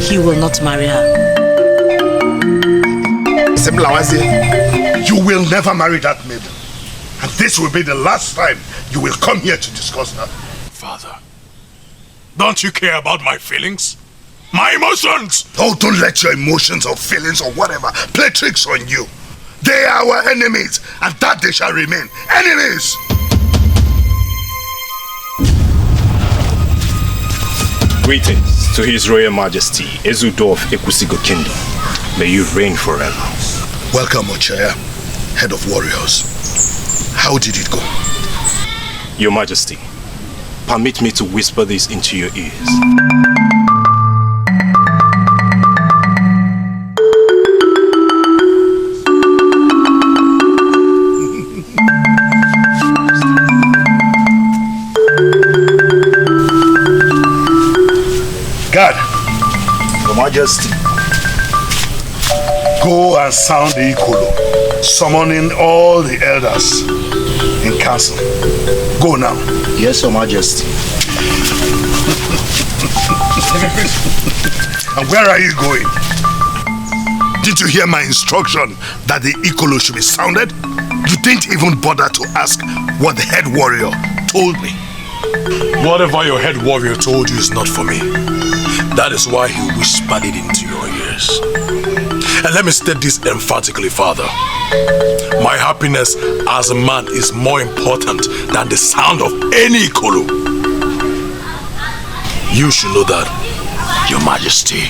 A: he will not marry her.
B: You will never marry that maiden. And this will be the last time you will come here to discuss her.
G: Father, don't you care about my feelings? My emotions!
B: Oh, don't let your emotions or feelings or whatever play tricks on you. They are our enemies, and that they shall remain. Enemies!
O: Greetings to His Royal Majesty, Ezudo of Ekwusigo Kingdom. May you reign forever.
B: Welcome, Ochaya, head of warriors. How did it go?
O: Your Majesty, permit me to whisper this into your ears.
B: God,
N: Your Majesty.
B: Go and sound the Ikolo, summoning all the elders in council. Go now.
N: Yes, Your Majesty.
B: And where are you going? Did you hear my instruction that the Ikolo should be sounded? You didn't even bother to ask what the head warrior told me.
G: Whatever your head warrior told you is not for me. That is why he whispered it into your ears. And let me state this emphatically, Father. My happiness as a man is more important than the sound of any ikolo. You should know that, Your Majesty.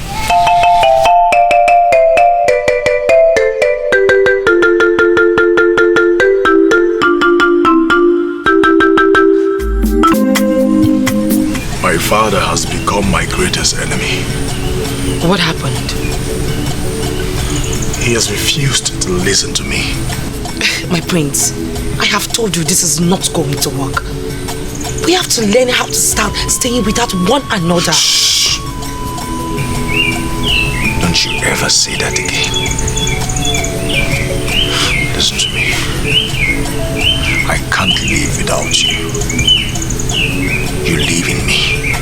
G: My father has become my greatest enemy.
A: What happened?
G: He has refused to listen to me.
A: My prince, I have told you this is not going to work. We have to learn how to start staying without one another.
G: Shh. Don't you ever say that again. Listen to me. I can't live without you. You live in me.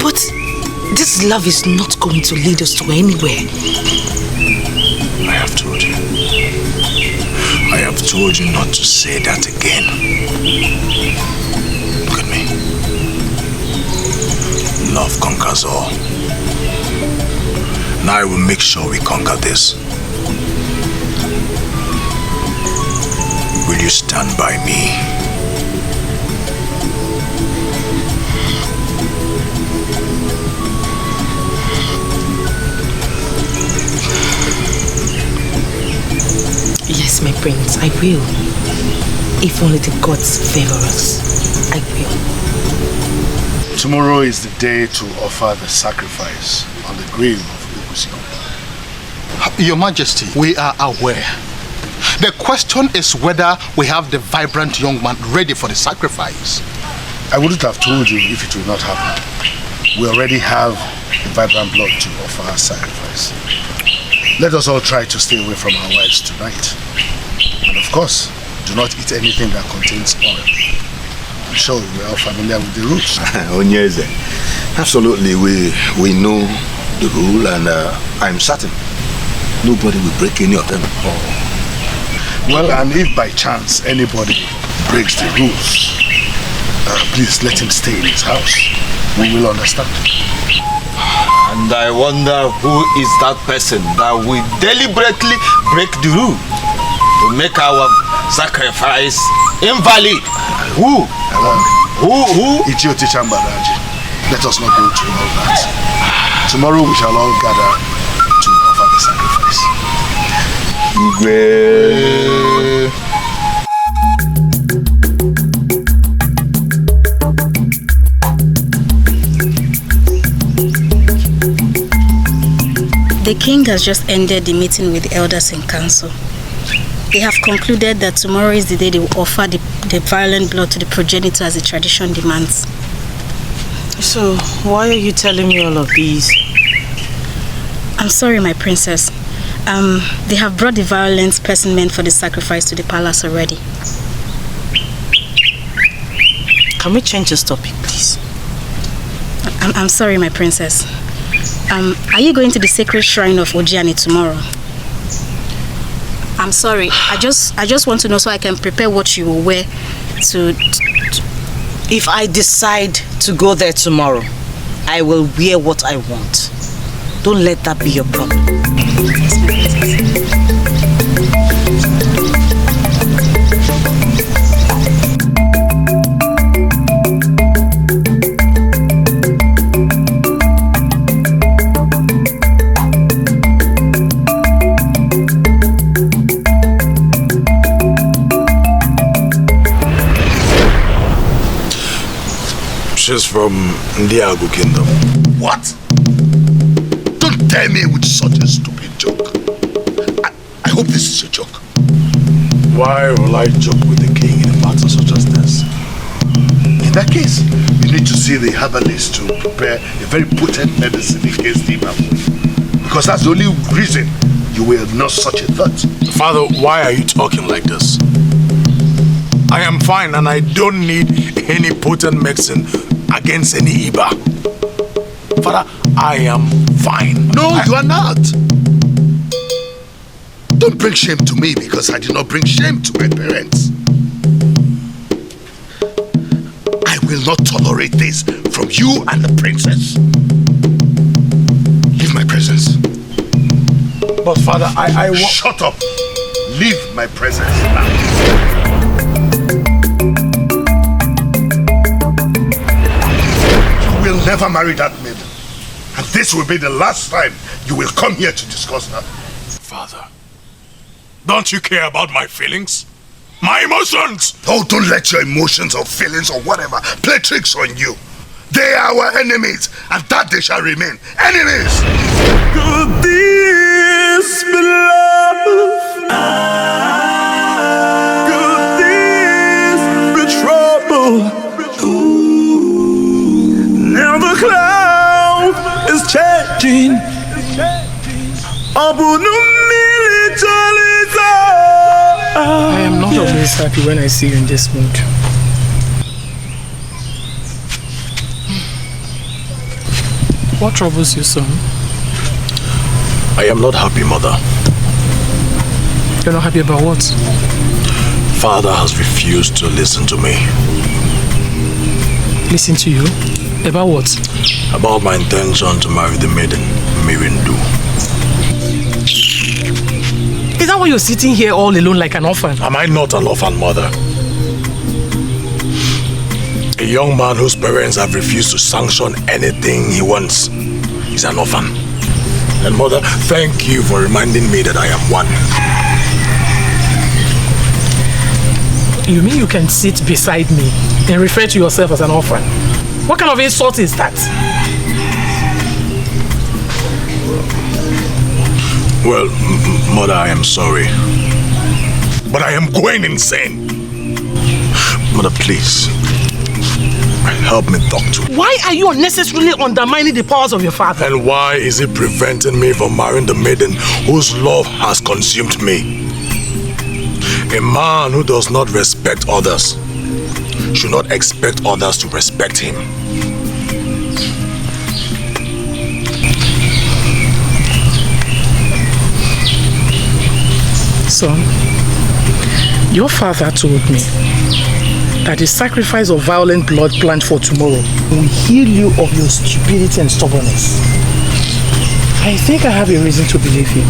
A: But this love is not going to lead us to anywhere.
G: I have told you. I have told you not to say that again. Look at me. Love conquers all. Now I will make sure we conquer this. Will you stand by me?
A: Yes, my prince, I will. If only the gods favor us, I will.
B: Tomorrow is the day to offer the sacrifice on the grave of Chukwuka.
Q: Your Majesty, we are aware. The question is whether we have the vibrant young man ready for the sacrifice.
B: I wouldn't have told you if it will not happen. We already have the vibrant blood to offer our sacrifice. Let us all try to stay away from our wives tonight. And of course, do not eat anything that contains oil. I'm sure we are all familiar with the rules.
N: Onyeze, absolutely, we know the rule, and I'm certain nobody will break any of them.
B: Well, and if by chance anybody breaks the rules, please let him stay in his house. We will understand.
N: And I wonder who is that person that will deliberately break the rule to make our sacrifice invalid. Who? Who?
B: Ichioti Chambaraji. Let us not go through all that. Tomorrow we shall all gather to offer the sacrifice.
F: The king has just ended the meeting with the elders in council. They have concluded that tomorrow is the day they will offer the violent blood to the progenitor as the tradition demands.
I: So, why are you telling me all of these?
F: I'm sorry, my princess. They have brought the violent specimen for the sacrifice to the palace already.
I: Can we change this topic, please?
F: I'm sorry, my princess. Are you going to the sacred shrine of Ojiani tomorrow? I'm sorry. I just want to know so I can prepare what you will wear to...
I: If I decide to go there tomorrow, I will wear what I want. Don't let that be your problem.
F: Yes, my princess.
G: She's from Ndiago Kingdom.
B: What? Don't tell me with such a stupid joke. I hope this is a joke.
G: Why will I joke with the king in a matter such as this?
B: In that case, you need to see the herbalist to prepare a very potent medicine against the Imamu. Because that's the only reason you will not such a thought.
G: Father, why are you talking like this? I am fine and I don't need any potent medicine against any Iba. Father, I am fine.
B: No, you are not. Don't bring shame to me because I did not bring shame to my parents. I will not tolerate this from you and the princess. Leave my presence.
G: But Father, I want...
B: Shut up! Leave my presence now. You will never marry that maiden. And this will be the last time you will come here to discuss her.
G: Father, don't you care about my feelings? My emotions!
B: Oh, don't let your emotions or feelings or whatever play tricks on you. They are our enemies, and that they shall remain. Enemies!
J: Could this be love? Could this be trouble? Now the cloud is changing.
C: I am not always happy when I see you in this mood. What troubles you, son?
G: I am not happy, Mother.
C: You're not happy about what?
G: Father has refused to listen to me.
C: Listen to you? About what?
G: About my intention to marry the maiden, Mirindu.
C: Is that why you're sitting here all alone like an orphan?
G: Am I not an orphan, Mother? A young man whose parents have refused to sanction anything he wants is an orphan. And Mother, thank you for reminding me that I am one.
C: You mean you can sit beside me and refer to yourself as an orphan? What kind of insult is that?
G: Well, Mother, I am sorry. But I am going insane. Mother, please. Help me talk to him.
C: Why are you unnecessarily undermining the powers of your father?
G: And why is it preventing me from marrying the maiden whose love has consumed me? A man who does not respect others should not expect others to respect him.
C: Son, your father told me that the sacrifice of violent blood planned for tomorrow will heal you of your stupidity and stubbornness. I think I have a reason to believe him.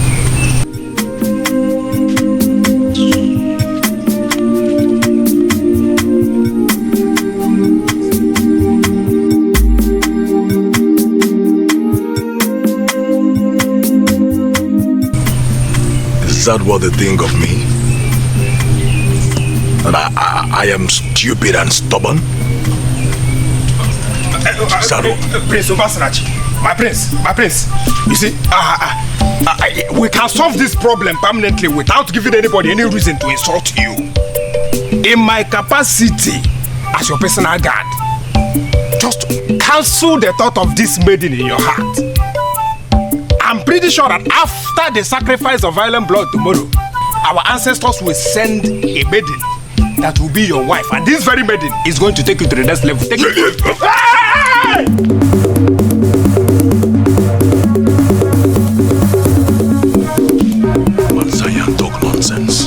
G: Is that what they think of me? That I am stupid and stubborn?
K: Prince Obasanachi, my prince, you see, we can solve this problem permanently without giving anybody any reason to insult you. In my capacity as your personal guard, just cancel the thought of this maiden in your heart. I'm pretty sure that after the sacrifice of violent blood tomorrow, our ancestors will send a maiden that will be your wife, and this very maiden is going to take you to the next level. Take it.
G: Zion talk nonsense.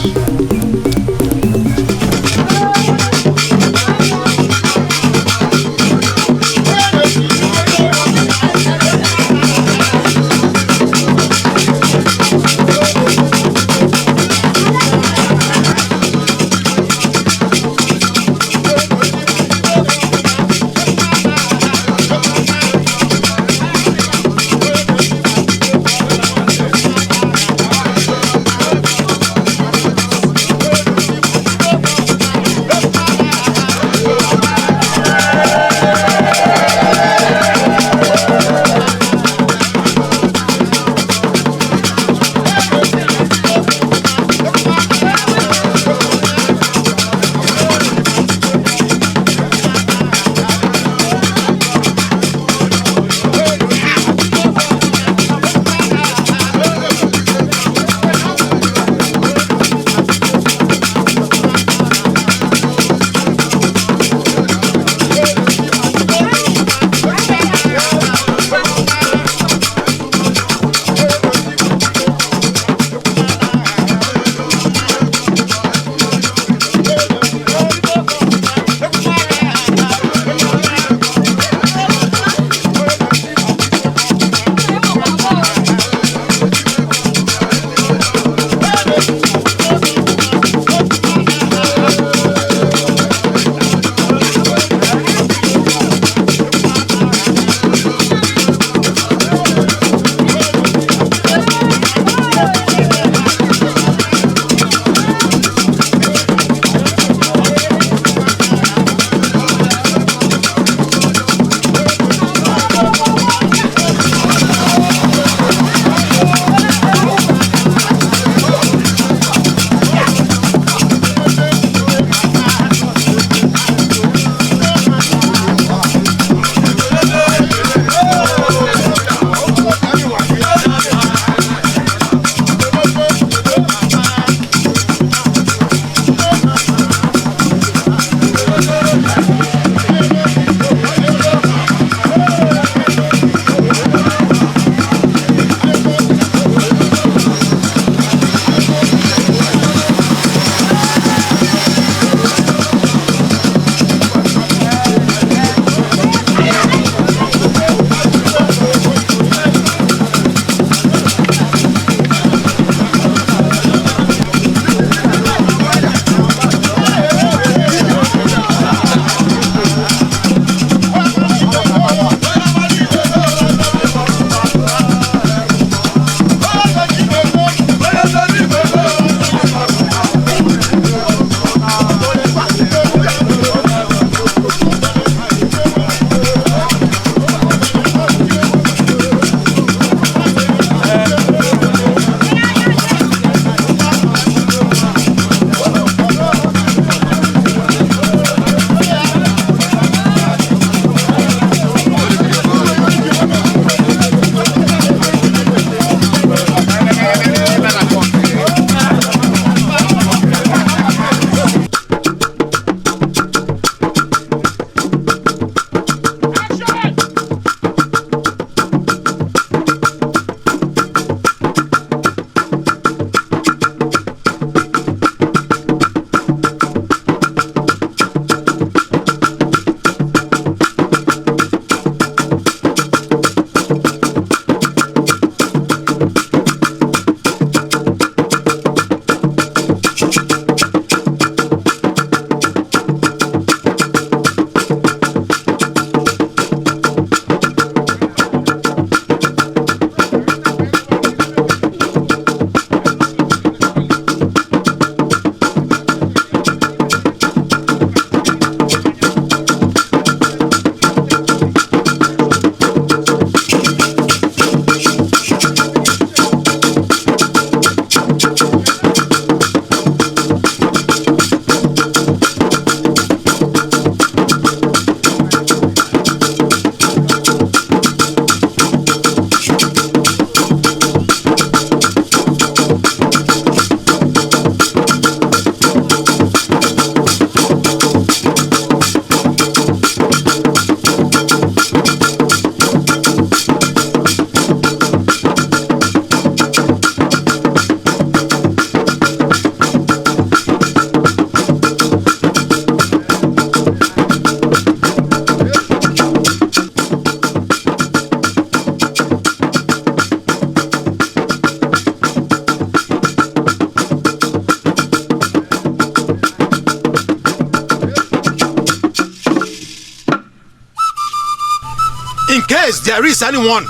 K: case there is anyone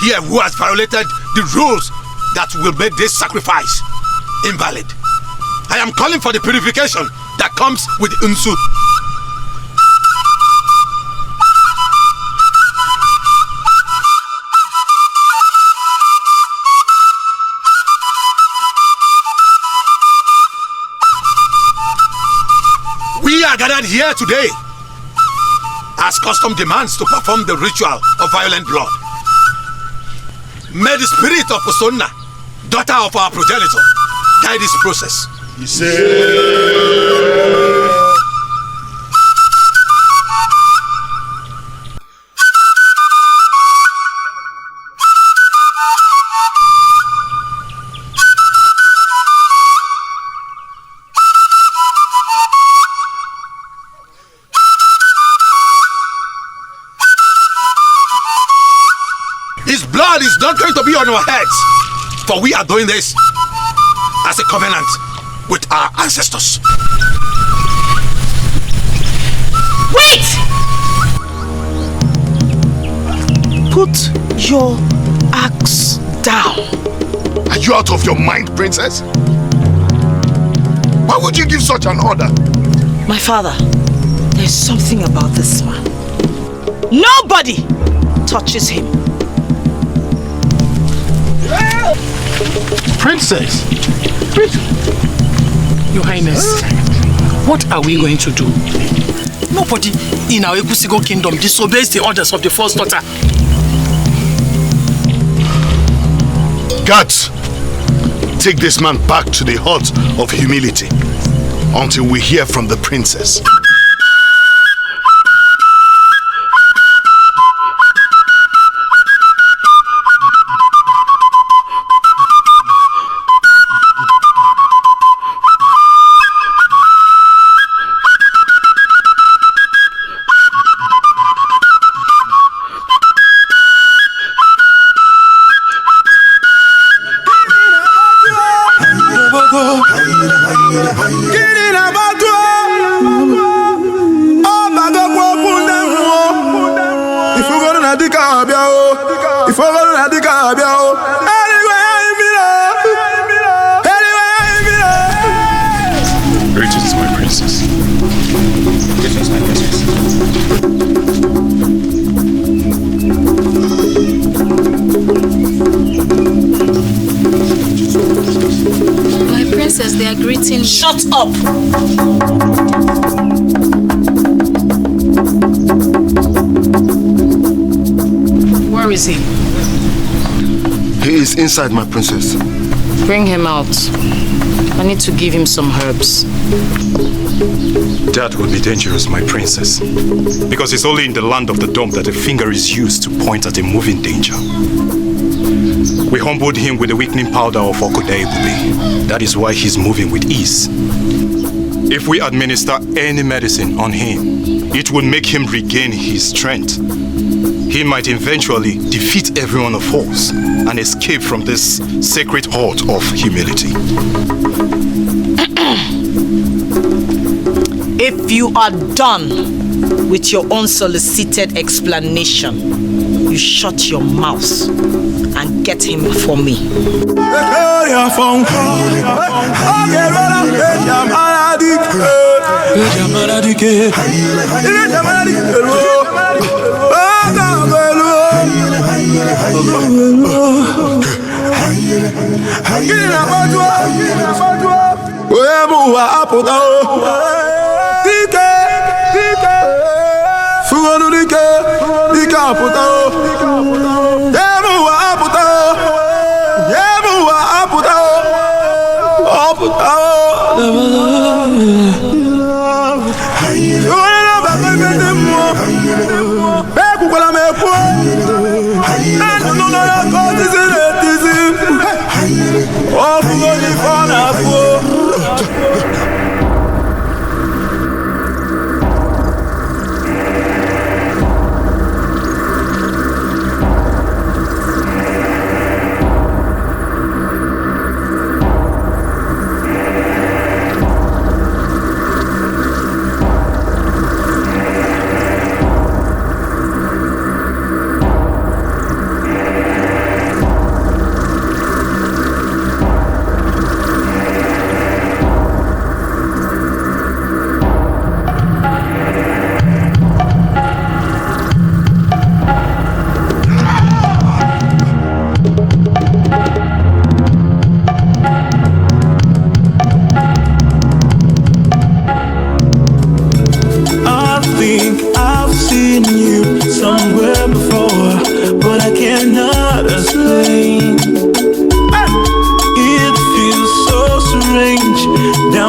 K: here who has violated the rules that will make this sacrifice invalid, I am calling for the purification that comes with unsu. We are gathered here today as custom demands to perform the ritual of violent blood. May the spirit of Osonna, daughter of our progenitor, guide this process. He His blood is not going to be on our heads, for we are doing this as a covenant with our ancestors.
A: Wait! Put your axe down.
B: Are you out of your mind, princess? Why would you give such an order?
A: My father, there's something about this man. Nobody touches him.
P: Princess!
C: Your Highness, what are we going to do? Nobody in our Ekusigo kingdom disobeys the orders of the first daughter.
B: Guards, take this man back to the hut of humility until we hear from the princess.
O: Greetings, my princess. Greetings, my princess.
F: My princess, they are greeting.
A: Shut up!
C: Where is he?
N: He is inside, my princess.
C: Bring him out. I need to give him some herbs.
O: That would be dangerous, my princess. Because it's only in the land of the dome that a finger is used to point at a moving danger. We humbled him with the weakening powder of Okodaibube. That is why he's moving with ease. If we administer any medicine on him, it would make him regain his strength. He might eventually defeat everyone of us and escape from this sacred hut of humility.
A: If you are done with your unsolicited explanation, you shut your mouth and get him for me.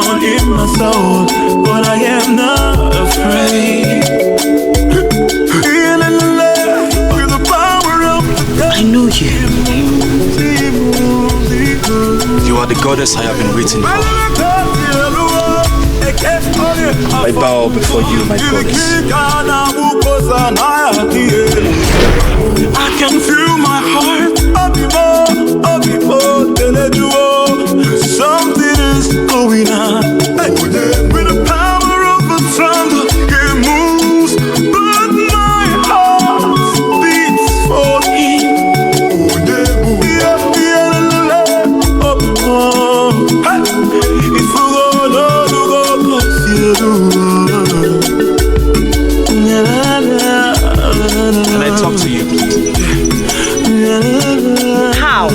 J: down in my soul, but I am not afraid. With the power of
C: I know you.
E: You are the goddess I have been waiting for. I bow before you, my goddess.
J: I can feel my heart. Something is going on. With the power of the thunder, it moves, but my heart beats for him.
E: Can I talk to you, please?
F: How?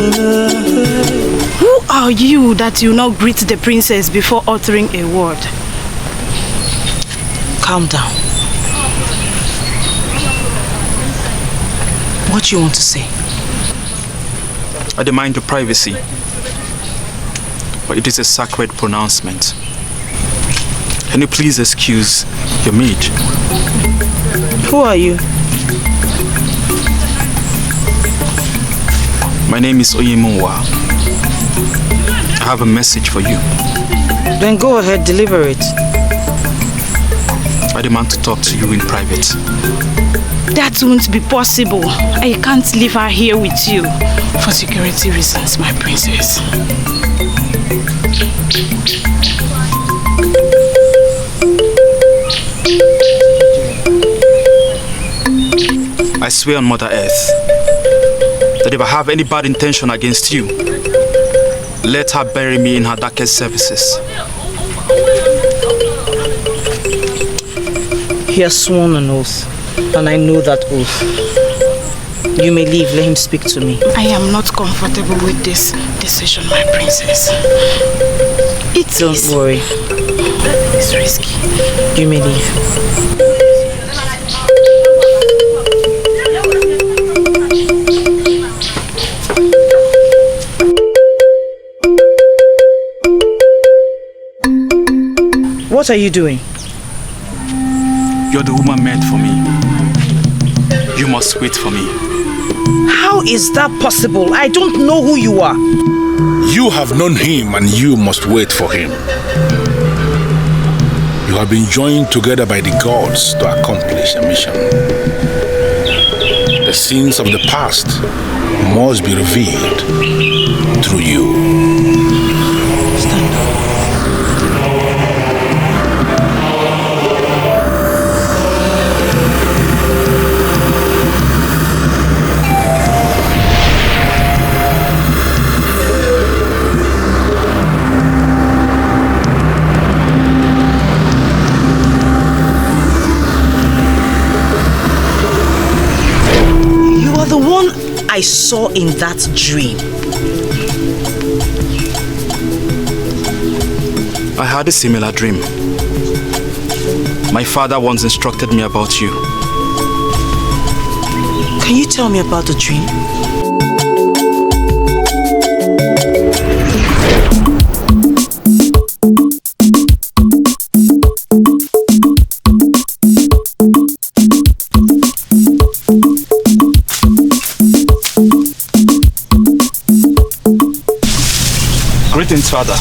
F: Who are you that you now greet the princess before uttering a word?
A: Calm down. What do you want to say?
E: I demand your privacy, but it is a sacred pronouncement. Can you please excuse your maid?
F: Who are you?
E: My name is Oyemunwa. I have a message for you.
F: Then go ahead, deliver it.
E: I demand to talk to you in private.
F: That won't be possible. I can't leave her here with you.
C: For security reasons, my princess.
E: I swear on Mother Earth that if I have any bad intention against you, let her bury me in her darkest services.
I: He has sworn an oath, and I know that oath. You may leave, let him speak to me.
C: I am not comfortable with this decision, my princess.
I: Don't worry.
C: It's risky.
I: You may leave. What are you doing?
E: You're the woman meant for me. You must wait for me.
I: How is that possible? I don't know who you are.
P: You have known him and you must wait for him. You have been joined together by the gods to accomplish a mission. The sins of the past must be revealed through you.
I: I saw in that dream.
E: I had a similar dream. My father once instructed me about you.
A: Can you tell me about the dream?
E: Greetings, father.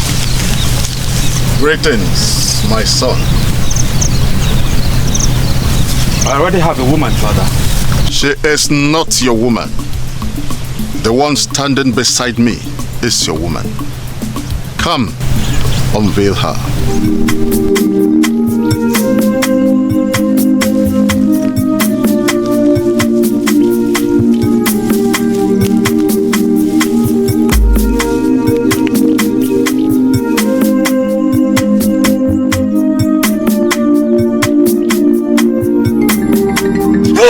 B: Greetings, my son.
E: I already have a woman, father.
B: She is not your woman. The one standing beside me is your woman. Come, unveil her.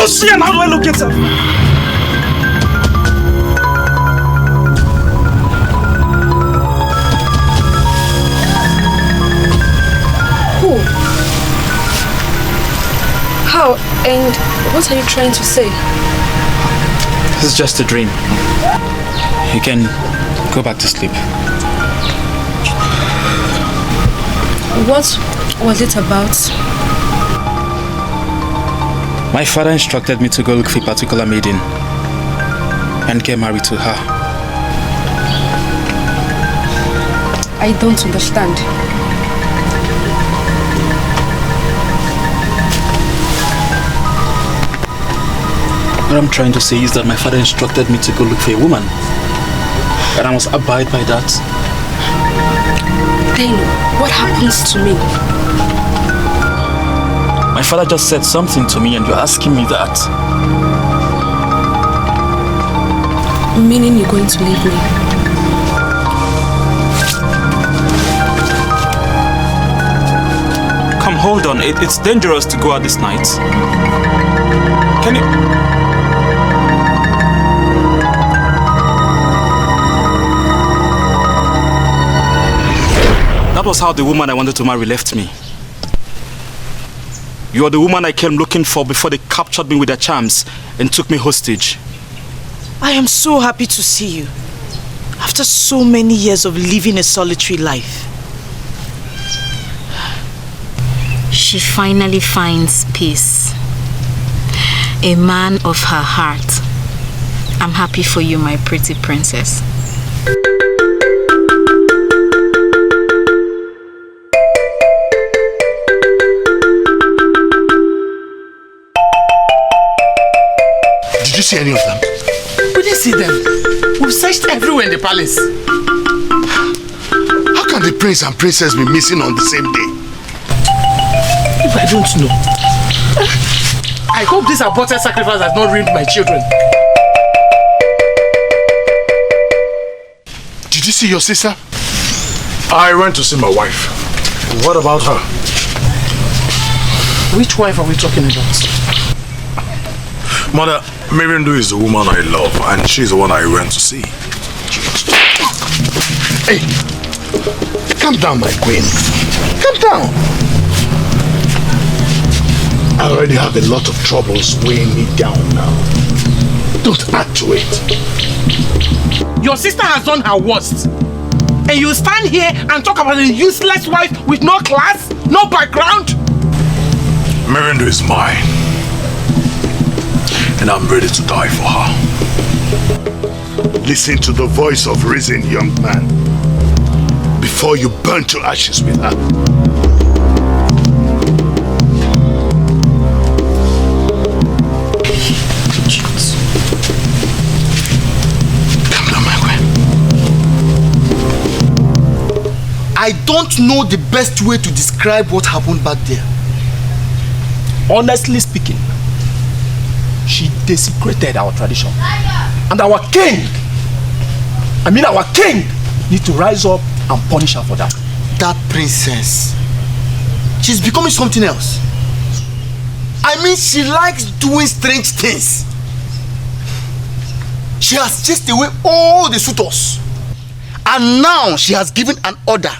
E: See, and how do I locate her?
R: Who? How? And what are you trying to say?
E: This is just a dream. You can go back to sleep.
R: What was it about?
E: My father instructed me to go look for a particular maiden and get married to her.
R: I don't understand.
E: What I'm trying to say is that my father instructed me to go look for a woman, and I must abide by that.
R: Then what happens to me?
E: My father just said something to me and you're asking me that.
R: Meaning you're going to leave me?
E: Come, hold on. It's dangerous to go out this night. Can you... That was how the woman I wanted to marry left me. You are the woman I came looking for before they captured me with their charms and took me hostage.
A: I am so happy to see you. After so many years of living a solitary life.
F: She finally finds peace. A man of her heart. I'm happy for you, my pretty princess.
K: Did you see any of them?
P: We didn't see them. We've searched everywhere in the palace.
B: How can the prince and princess be missing on the same day?
P: If I don't know. I hope this aborted sacrifice has not ruined my children.
B: Did you see your sister?
G: I went to see my wife. What about her?
P: Which wife are we talking about?
G: Mother, Mirindu is the woman I love, and she's the one I went to see.
B: Hey, calm down, my queen. Calm down. I already have a lot of troubles weighing me down now. Don't add to it.
P: Your sister has done her worst. And you stand here and talk about a useless wife with no class, no background?
G: Mirindu is mine. And I'm ready to die for her.
B: Listen to the voice of reason, young man, before you burn to ashes with her. Come down, my queen.
S: I don't know the best way to describe what happened back there.
E: Honestly speaking, she desecrated our tradition. And our king need to rise up and punish her for that.
S: That princess, she's becoming something else. I mean, she likes doing strange things. She has chased away all the suitors. And now she has given an order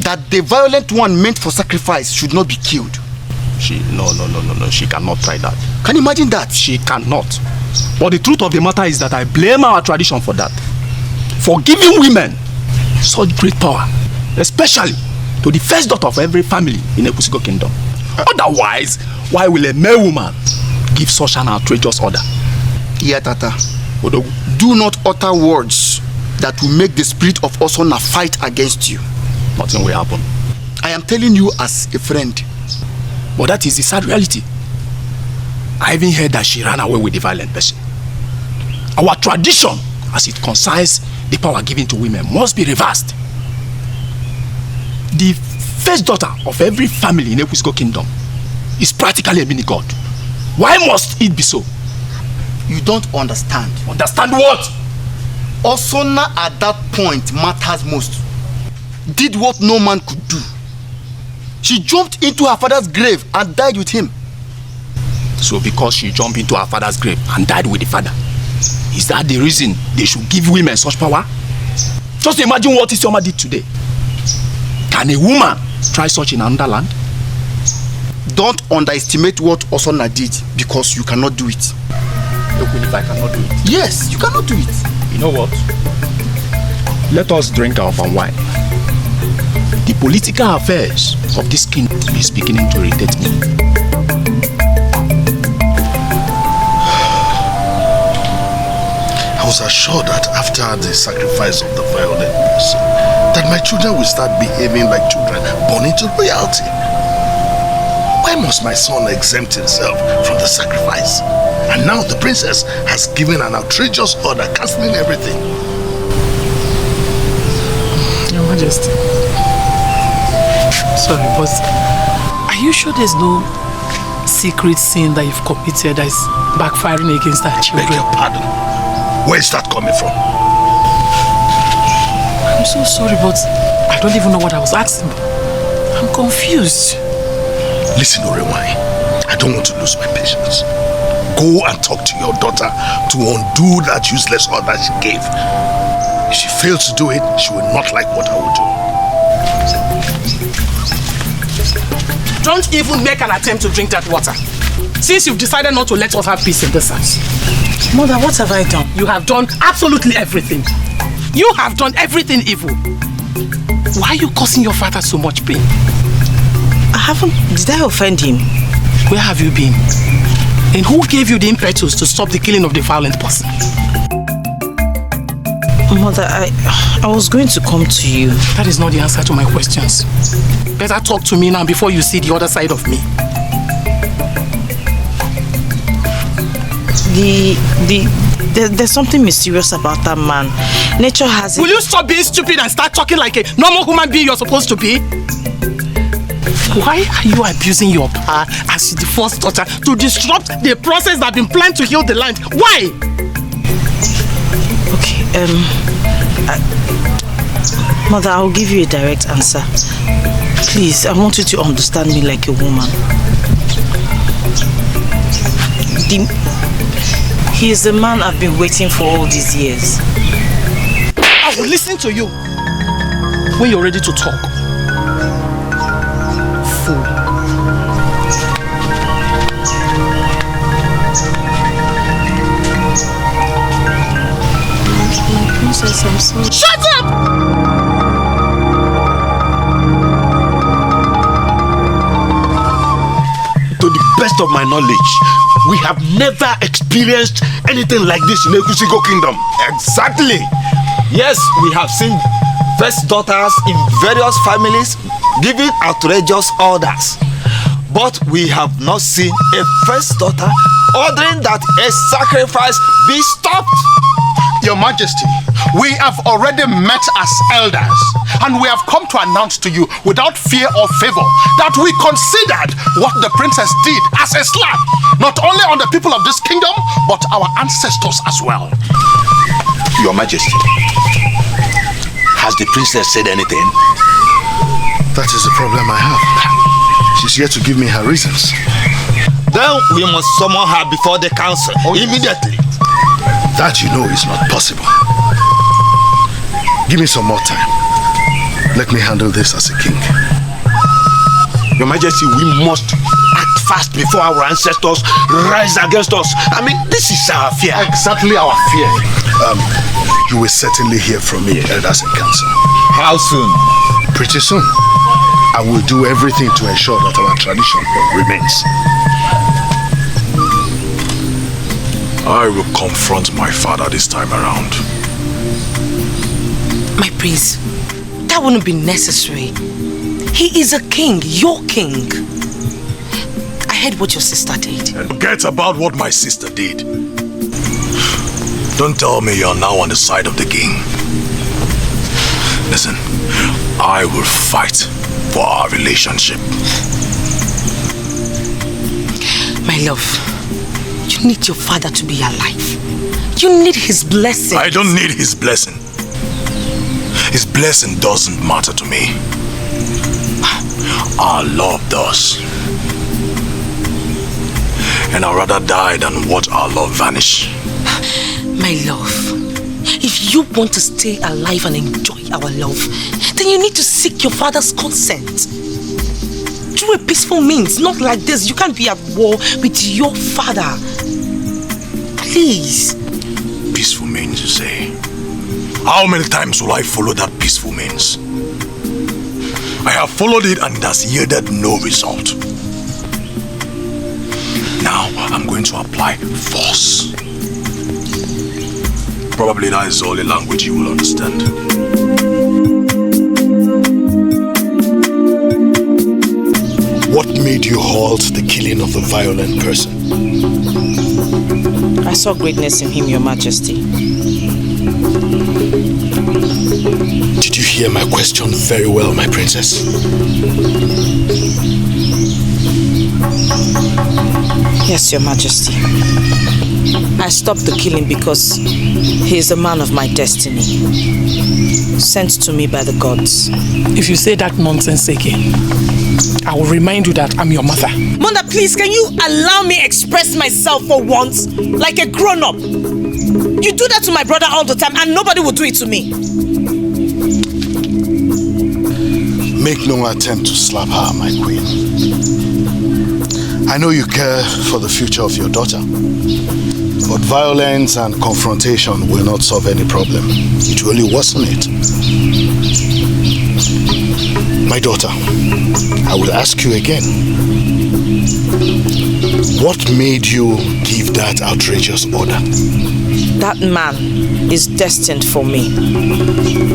S: that the violent one meant for sacrifice should not be killed.
E: No, she cannot try that.
S: Can you imagine that?
E: She cannot. But the truth of the matter is that I blame our tradition for that. For giving women such great power, especially to the first daughter of every family in Ekwusigo Kingdom. Otherwise, why will a male woman give such an outrageous order?
S: Yeah, Tata. Do not utter words that will make the spirit of Osona fight against you.
E: Nothing will happen.
S: I am telling you as a friend.
E: But that is the sad reality. I even heard that she ran away with the violent person. Our tradition, as it concerns the power given to women, must be reversed. The first daughter of every family in Ekwusigo Kingdom is practically a mini-god. Why must it be so?
S: You don't understand.
E: Understand what?
S: Osona at that point matters most. Did what no man could do. She jumped into her father's grave and died with him.
E: So because she jumped into her father's grave and died with the father, is that the reason they should give women such power? Just imagine what Chioma did today. Can a woman try such in another land?
S: Don't underestimate what Osona did because you cannot do it.
E: Look, if I cannot do it.
S: Yes, you cannot do it.
E: You know what? Let us drink our palm wine. The
P: political affairs of this kingdom is beginning to irritate me.
B: I was assured that after the sacrifice of the violent person, that my children will start behaving like children born into royalty. Why must my son exempt himself from the sacrifice? And now the princess has given an outrageous order cancelling everything.
C: Your Majesty. Sorry, but are you sure there's no secret sin that you've committed that is backfiring against our children?
B: Beg your pardon. Where is that coming from?
C: I'm so sorry, but I don't even know what I was asking. I'm confused.
B: Listen, Orewai, I don't want to lose my patience. Go and talk to your daughter to undo that useless order she gave. If she fails to do it, she will not like what I will do.
C: Don't even make an attempt to drink that water. Since you've decided not to let us have peace in this house.
A: Mother, what have I done?
C: You have done absolutely everything. You have done everything evil. Why are you causing your father so much pain?
A: I haven't. Did I offend him?
C: Where have you been? And who gave you the impetus to stop the killing of the violent person?
A: Mother, I was going to come to you.
C: That is not the answer to my questions. Better talk to me now before you see the other side of me.
A: There's something mysterious about that man. Nature has it.
C: Will you stop being stupid and start talking like a normal human being you're supposed to be? Why are you abusing your power as the first daughter to disrupt the process that's been planned to heal the land? Why?
A: Okay, Mother, I'll give you a direct answer. Please, I want you to understand me like a woman. He is the man I've been waiting for all these years.
C: I will listen to you when you're ready to talk. Fool.
R: My princess, I'm sorry.
C: Shut up!
M: To the best of my knowledge, we have never experienced anything like this in Ekusigo Kingdom.
N: Exactly. Yes, we have seen first daughters in various families giving outrageous orders. But we have not seen a first daughter ordering that a sacrifice be stopped.
Q: Your Majesty, we have already met as elders, and we have come to announce to you without fear or favor that we considered what the princess did as a slap, not only on the people of this kingdom, but our ancestors as well.
M: Your Majesty, has the princess said anything?
B: That is the problem I have. She's yet to give me her reasons.
N: Then we must summon her before the council immediately.
B: That you know is not possible. Give me some more time. Let me handle this as a king.
M: Your Majesty, we must act fast before our ancestors rise against us. I mean, this is our fear.
Q: Exactly our fear.
B: You will certainly hear from me, elders in council.
N: How soon?
B: Pretty soon. I will do everything to ensure that our tradition remains.
G: I will confront my father this time around.
A: My prince, that wouldn't be necessary. He is a king, your king. I heard what your sister did.
G: And forget about what my sister did. Don't tell me you're now on the side of the king. Listen, I will fight for our relationship.
A: My love, you need your father to be alive. You need his blessing.
G: I don't need his blessing. His blessing doesn't matter to me. Our love does. And I'd rather die than watch our love vanish.
A: My love, if you want to stay alive and enjoy our love, then you need to seek your father's consent. Through a peaceful means, not like this. You can't be at war with your father. Please.
G: Peaceful means, you say? How many times will I follow that peaceful means? I have followed it and it has yielded no result. Now I'm going to apply force. Probably that is the only language you will understand.
B: What made you halt the killing of the violent person?
I: I saw greatness in him, Your Majesty.
B: Did you hear my question very well, my princess?
I: Yes, Your Majesty. I stopped the killing because he is a man of my destiny, sent to me by the gods.
C: If you say that nonsense again, I will remind you that I'm your mother.
A: Mother, please, can you allow me express myself for once? Like a grown-up. You do that to my brother all the time and nobody will do it to me.
B: Make no attempt to slap her, my queen. I know you care for the future of your daughter, but violence and confrontation will not solve any problem. It will only worsen it. My daughter, I will ask you again. What made you give that outrageous order?
I: That man is destined for me.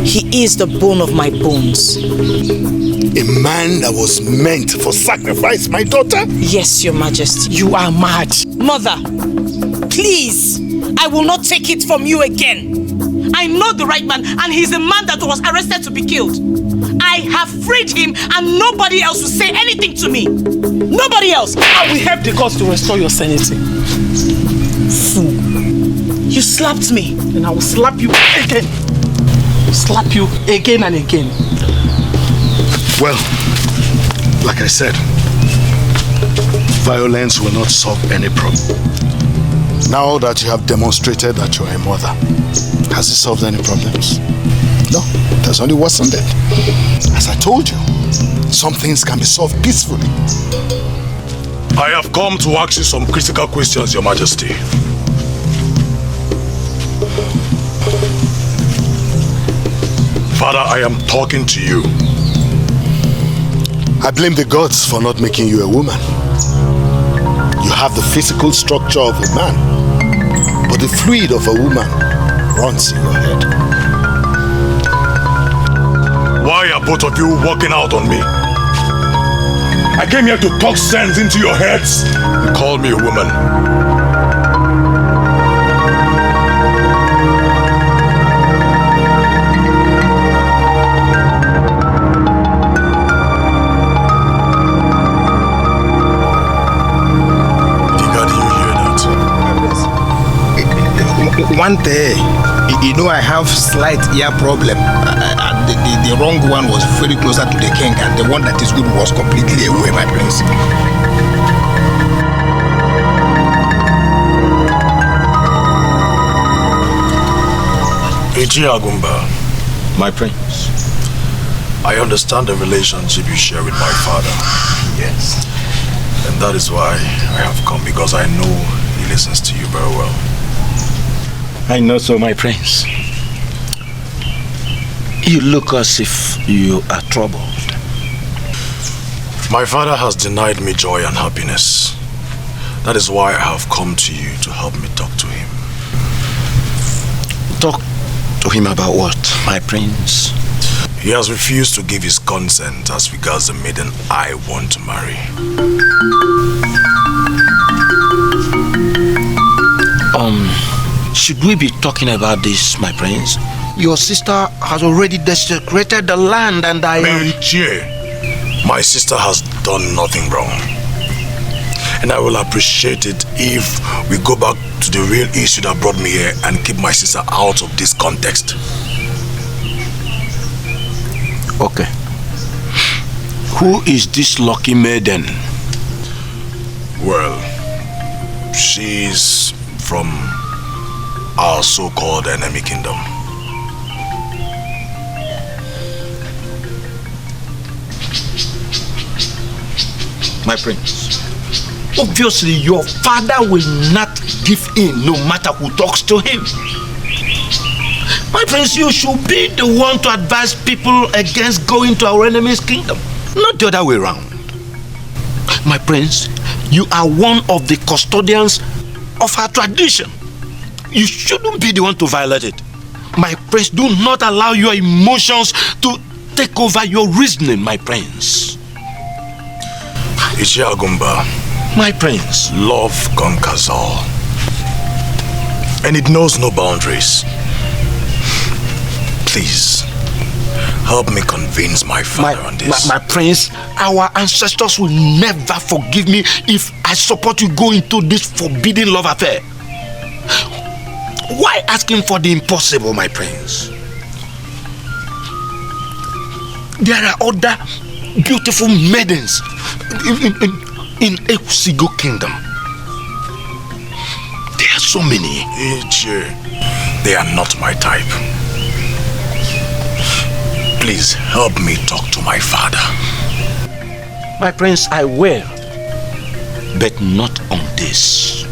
I: He is the bone of my bones.
B: A man that was meant for sacrifice, my daughter?
I: Yes, Your Majesty.
C: You are mad.
A: Mother, please, I will not take it from you again. I know the right man and he's the man that was arrested to be killed. I have freed him and nobody else will say anything to me. Nobody else.
C: I will help the gods to restore your sanity. Fool.
A: You slapped me.
C: And I will slap you again. Slap you again and again.
B: Well, like I said, violence will not solve any problem. Now that you have demonstrated that you are a mother, has it solved any problems? No, it has only worsened it. As I told you, some things can be solved peacefully.
G: I have come to ask you some critical questions, Your Majesty. Father, I am talking to you.
B: I blame the gods for not making you a woman. You have the physical structure of a man, but the fluid of a woman runs in your head.
G: Why are both of you walking out on me? I came here to talk sense into your heads. You call me a woman.
P: One day, you know, I have slight ear problem. The wrong one was very closer to the king, and the one that is good was completely away, my prince.
G: Agumba,
N: my prince,
G: I understand the relationship you share with my father.
N: Yes.
G: And that is why I have come, because I know he listens to you very well.
N: I know so, my prince. You look as if you are troubled.
G: My father has denied me joy and happiness. That is why I have come to you to help me talk to him.
N: Talk to him about what, my prince?
G: He has refused to give his consent as regards the maiden I want to marry.
N: Should we be talking about this, my prince? Your sister has already desecrated the land and I...
G: My sister has done nothing wrong. And I will appreciate it if we go back to the real issue that brought me here and keep my sister out of this context.
N: Okay. Who is this lucky maiden?
G: Well, she's from our so-called enemy kingdom.
N: My prince, obviously your father will not give in no matter who talks to him.
M: My prince, you should be the one to advise people against going to our enemy's kingdom, not the other way around. My prince, you are one of the custodians of our tradition. You shouldn't be the one to violate it. My prince, do not allow your emotions to take over your reasoning, my prince.
G: Ichiagumba.
M: My prince.
G: Love conquers all. And it knows no boundaries. Please, help me convince my father on this.
M: My prince, our ancestors will never forgive me if I support you go into this forbidden love affair. Why asking for the impossible, my prince? There are other beautiful maidens in Ekusigo kingdom. There are so many.
G: They are not my type. Please help me talk to my father.
M: My prince, I will, but not on this.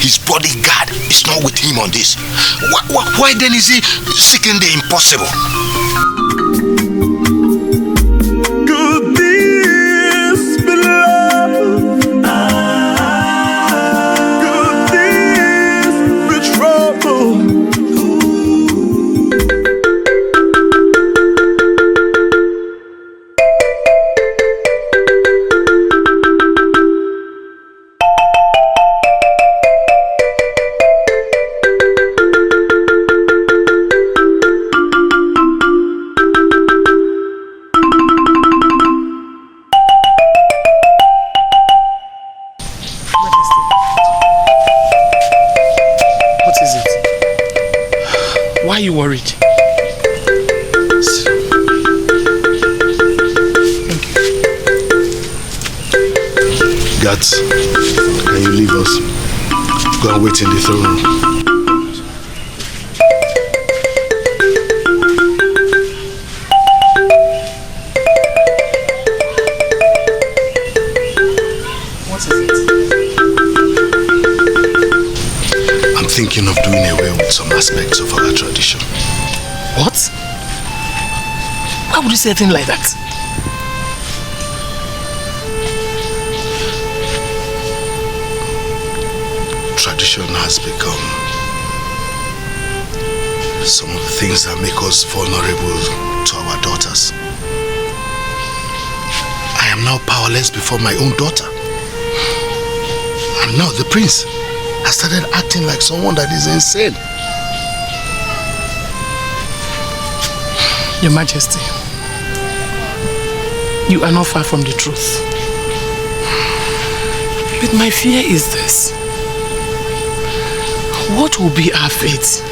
M: His bodyguard is not with him on this. Why then is he seeking the impossible?
J: Could this be love? Could this be trouble?
C: Why are you worried?
B: Guards, can you leave us? Go and wait in the throne room. Thinking of doing away with some aspects of our tradition.
C: What? Why would you say a thing like that?
B: Tradition has become some of the things that make us vulnerable to our daughters. I am now powerless before my own daughter. And now the prince I started acting like someone that is insane.
C: Your Majesty, you are not far from the truth. But my fear is this. What will be our fate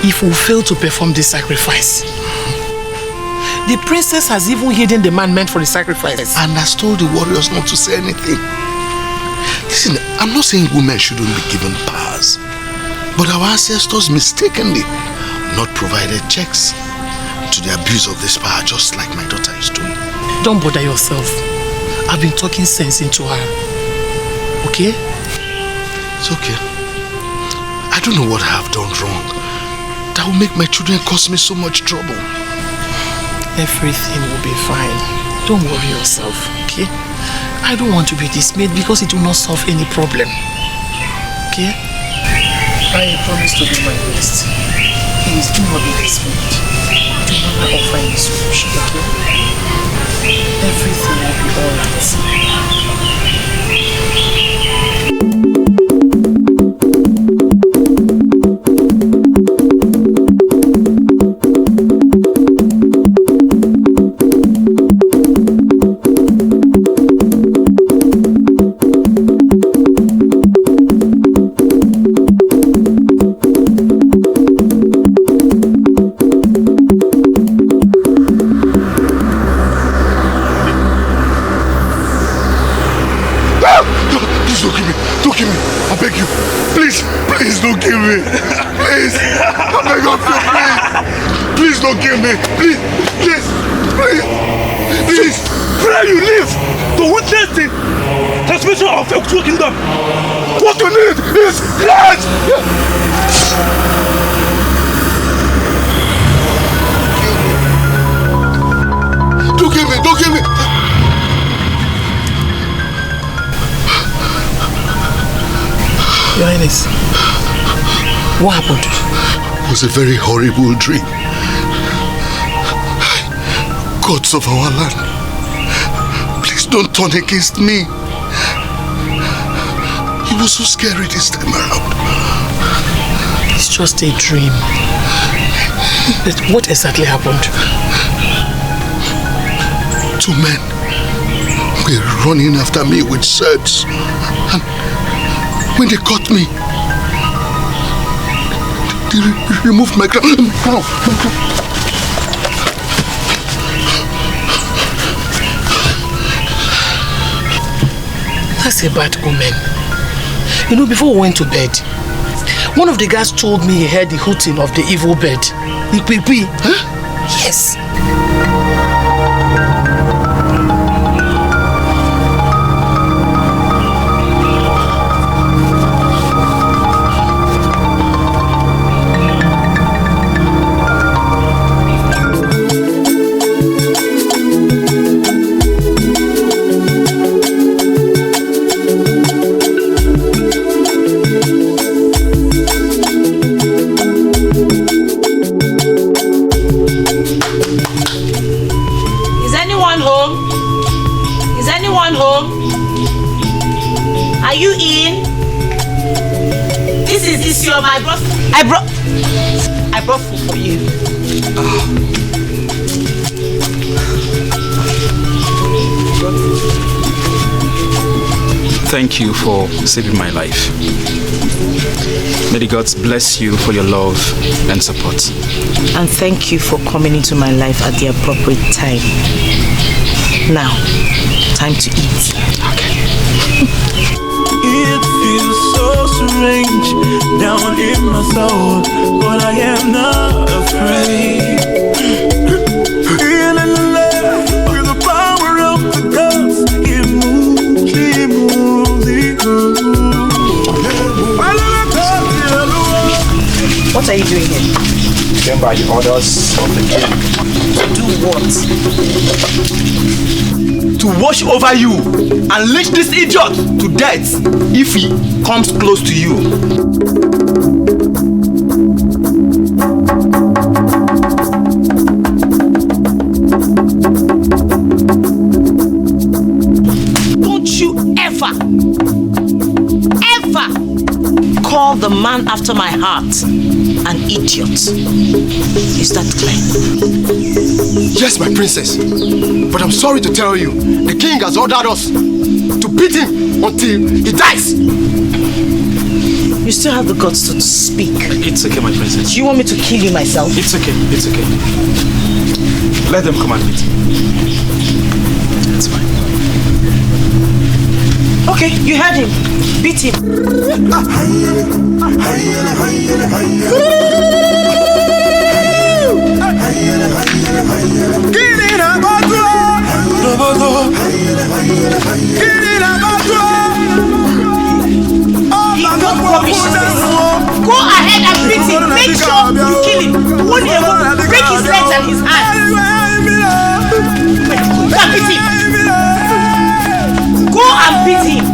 C: if we fail to perform this sacrifice? The princess has even hidden the man meant for the sacrifice.
B: And has told the warriors not to say anything. Listen, I'm not saying women shouldn't be given powers, but our ancestors mistakenly not provided checks to the abuse of this power, just like my daughter is doing.
C: Don't bother yourself. I've been talking sense into her. Okay?
B: It's okay. I don't know what I have done wrong that will make my children cause me so much trouble.
C: Everything will be fine. Don't worry yourself, okay? I don't want to be dismayed because it will not solve any problem. Okay? I promise to do my best. Please do not be dismayed. Do not offer any solution, okay? Everything will be alright.
B: don't kill me. Please. I beg of you, please. Please don't kill me. Please. Please.
J: Where you live to witness the transmission of a true kingdom.
B: What you need is light. Don't kill me.
C: Your Highness, what happened?
B: It was a very horrible dream. Gods of our land, please don't turn against me. It was so scary this time around.
C: It's just a dream. But what exactly happened?
B: 2 men were running after me with swords. And when they caught me, they removed my crown.
C: That's a bad omen. You know, before we went to bed, one of the guys told me he heard the hooting of the evil bird. Huh? Yes.
I: I brought food for you.
E: Thank you for saving my life. May the gods bless you for your love and support.
I: And thank you for coming into my life at the appropriate time. Now, time to eat.
J: Okay. It feels so strange down in my soul, but I am not afraid. In love with the power of the gods, it moves, it moves, it moves.
I: What are you doing here?
K: Came by the orders of the king.
I: To do what?
S: To watch over you and lynch this idiot to death if he comes close to you.
I: Don't you ever call the man after my heart an idiot. Is that clear?
Q: Yes, my princess. But I'm sorry to tell you, the king has ordered us to beat him until he dies.
I: You still have the guts to speak.
E: It's okay, my princess.
I: Do you want me to kill you myself?
E: It's okay, it's okay. Let them come and beat him. It's fine.
I: Okay, you heard him. Beat him. Go ahead and beat him. Make sure you kill him. One day, break his legs and his hands. Go and beat him. Go and beat him.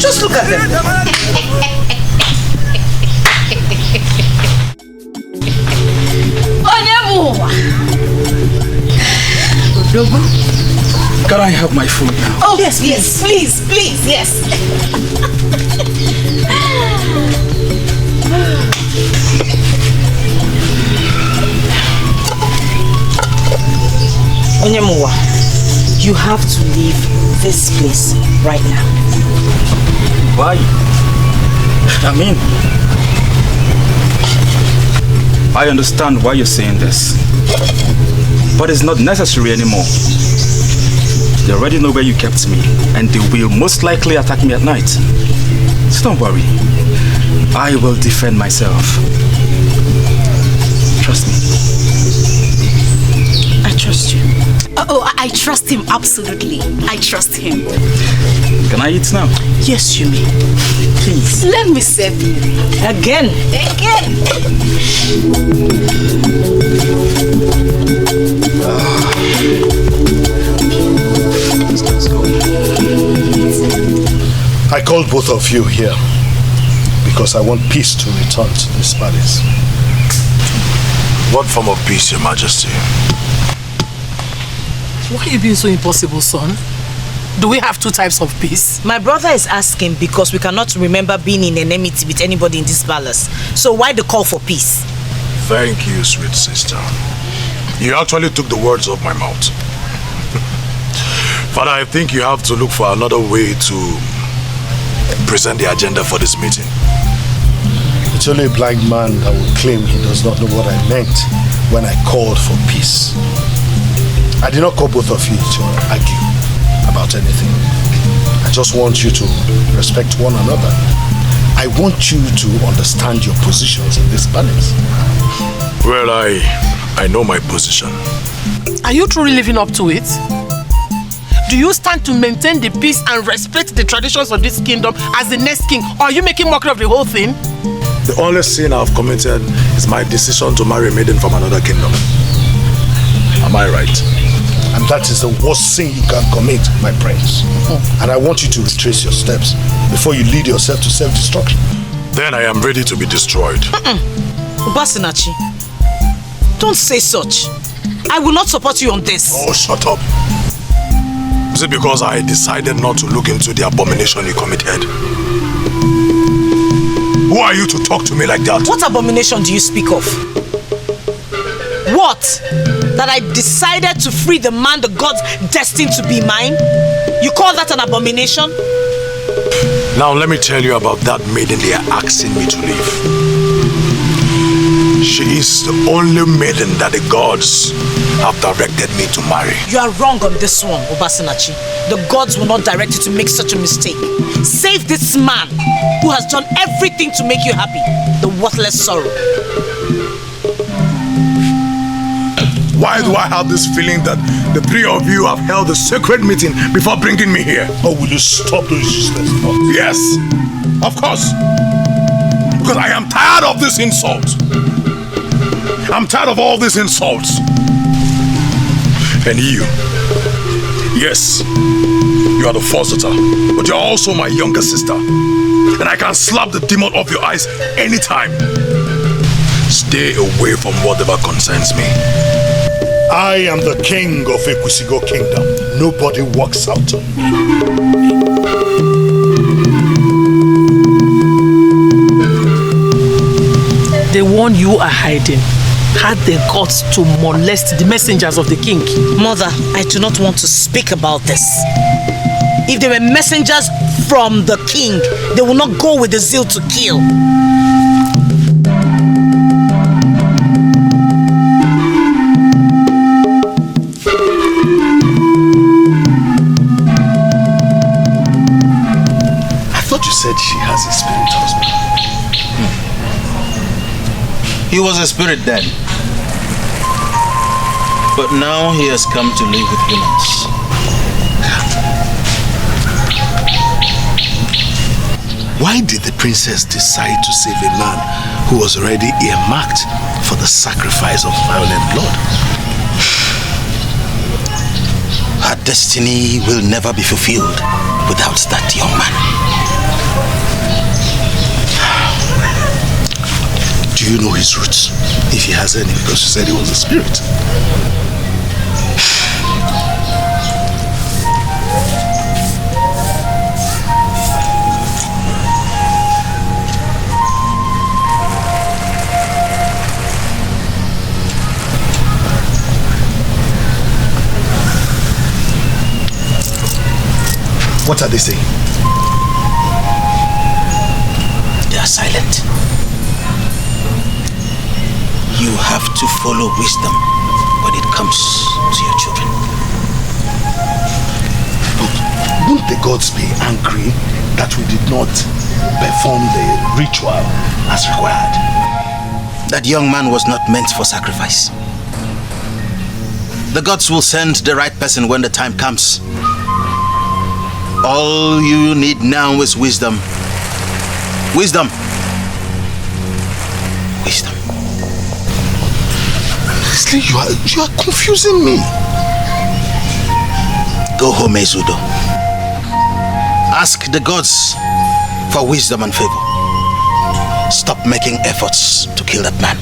I: Just look at them.
E: Can I have my food now?
I: Oh, yes, please, yes. Onyemuwa, you have to leave this place right now.
E: Why? I understand why you're saying this. But it's not necessary anymore. They already know where you kept me, and they will most likely attack me at night. So don't worry. I will defend myself. Trust me.
F: I trust you. Oh, I trust him, absolutely. I trust him.
E: Can I eat now?
F: Yes, you may. Please. Let me serve you.
A: Again.
B: Let's go. I called both of you here because I want peace to return to this palace.
G: What form of peace, Your Majesty?
C: Why are you being so impossible, son? Do we have two types of peace?
A: My brother is asking because we cannot remember being in enmity with anybody in this palace. So why the call for peace?
G: Thank you, sweet sister. You actually took the words off my mouth. Father, I think you have to look for another way to present the agenda for this meeting.
B: It's only a blind man that will claim he does not know what I meant when I called for peace. I did not call both of you to argue about anything. I just want you to respect one another. I want you to understand your positions in this palace.
G: Well, I know my position.
C: Are you truly living up to it? Do you stand to maintain the peace and respect the traditions of this kingdom as the next king? Or are you making mockery of the whole thing?
G: The only sin I've committed is my decision to marry a maiden from another kingdom. Am I right?
B: And that is the worst sin you can commit, my prince. And I want you to retrace your steps before you lead yourself to self-destruction.
G: Then I am ready to be destroyed.
A: Obasinachi, don't say such. I will not support you on this.
G: Oh, shut up. Is it because I decided not to look into the abomination you committed? Who are you to talk to me like that?
A: What abomination do you speak of? What? That I decided to free the man the gods destined to be mine? You call that an abomination?
G: Now let me tell you about that maiden they are asking me to leave. She is the only maiden that the gods have directed me to marry.
A: You are wrong on this one, Obasinachi. The gods will not direct you to make such a mistake. Save this man who has done everything to make you happy. The worthless sorrow.
G: Why do I have this feeling that the three of you have held a sacred meeting before bringing me here?
B: Oh, will you stop those useless thoughts?
G: Yes, of course. Because I am tired of this insult. I'm tired of all these insults. And you, yes, you are the first daughter, but you're also my younger sister. And I can slap the demon off your eyes anytime. Stay away from whatever concerns me.
B: I am the king of Ekusigo Kingdom. Nobody walks out on me.
C: The one you are hiding had the guts to molest the messengers of the king.
A: Mother, I do not want to speak about this. If they were messengers from the king, they will not go with the zeal to kill.
B: You said she has a spirit husband.
N: He was a spirit then. But now he has come to live with humans.
B: Why did the princess decide to save a man who was already earmarked for the sacrifice of violent blood?
H: Her destiny will never be fulfilled without that young man.
B: Do you know his roots? If he has any, because she said he was a spirit. What are they saying?
H: They are silent. You have to follow wisdom when it comes to your children.
B: But won't the gods be angry that we did not perform the ritual as required?
H: That young man was not meant for sacrifice. The gods will send the right person when the time comes. All you need now is wisdom. Wisdom. Wisdom.
B: Honestly, you are confusing me.
H: Go home, Ezudo. Ask the gods for wisdom and favor. Stop making efforts to kill that man,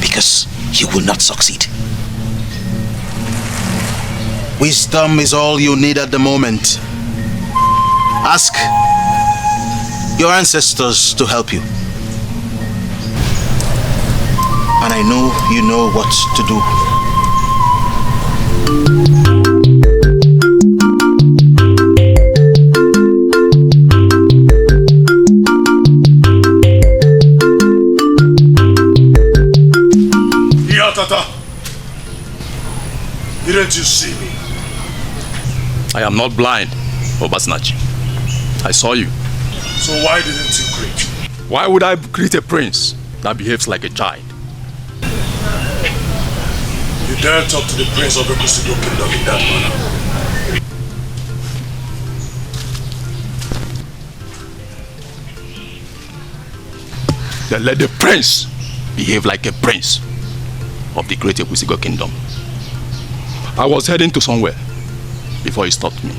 H: because you will not succeed. Wisdom is all you need at the moment. Ask your ancestors to help you. And I know you know what to do.
G: Tata, didn't you see me?
E: I am not blind, Obasnachi. I saw you.
G: So why didn't you greet?
E: Why would I greet a prince that behaves like a child?
G: You dare talk to the prince of the Kusigo kingdom in that manner?
E: Then let the prince behave like a prince of the great Ekusigo kingdom. I was heading to somewhere before he stopped me.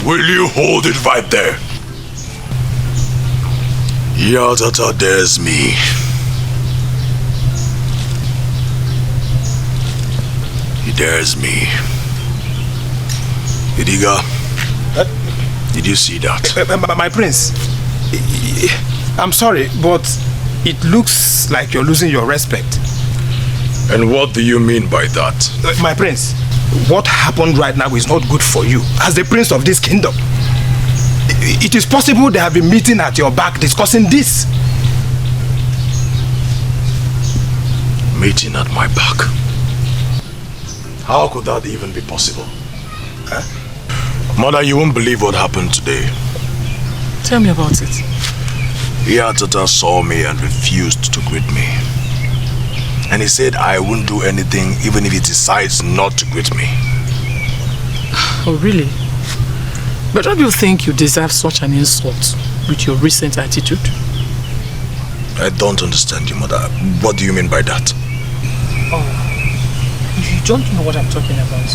G: Will you hold it right there? Yatata dares me. He dares me. Idiga, did you see that?
P: My prince, I'm sorry, but it looks like you're losing your respect.
G: And what do you mean by that?
P: My prince, what happened right now is not good for you as the prince of this kingdom. It is possible they have been meeting at your back discussing this.
G: Meeting at my back? How could that even be possible? Huh? Mother, you won't believe what happened today.
C: Tell me about it.
G: Yatata saw me and refused to greet me. And he said I wouldn't do anything even if he decides not to greet me.
C: Oh, really? But don't you think you deserve such an insult with your recent attitude?
G: I don't understand you, Mother. What do you mean by that?
C: Oh, you don't know what I'm talking about.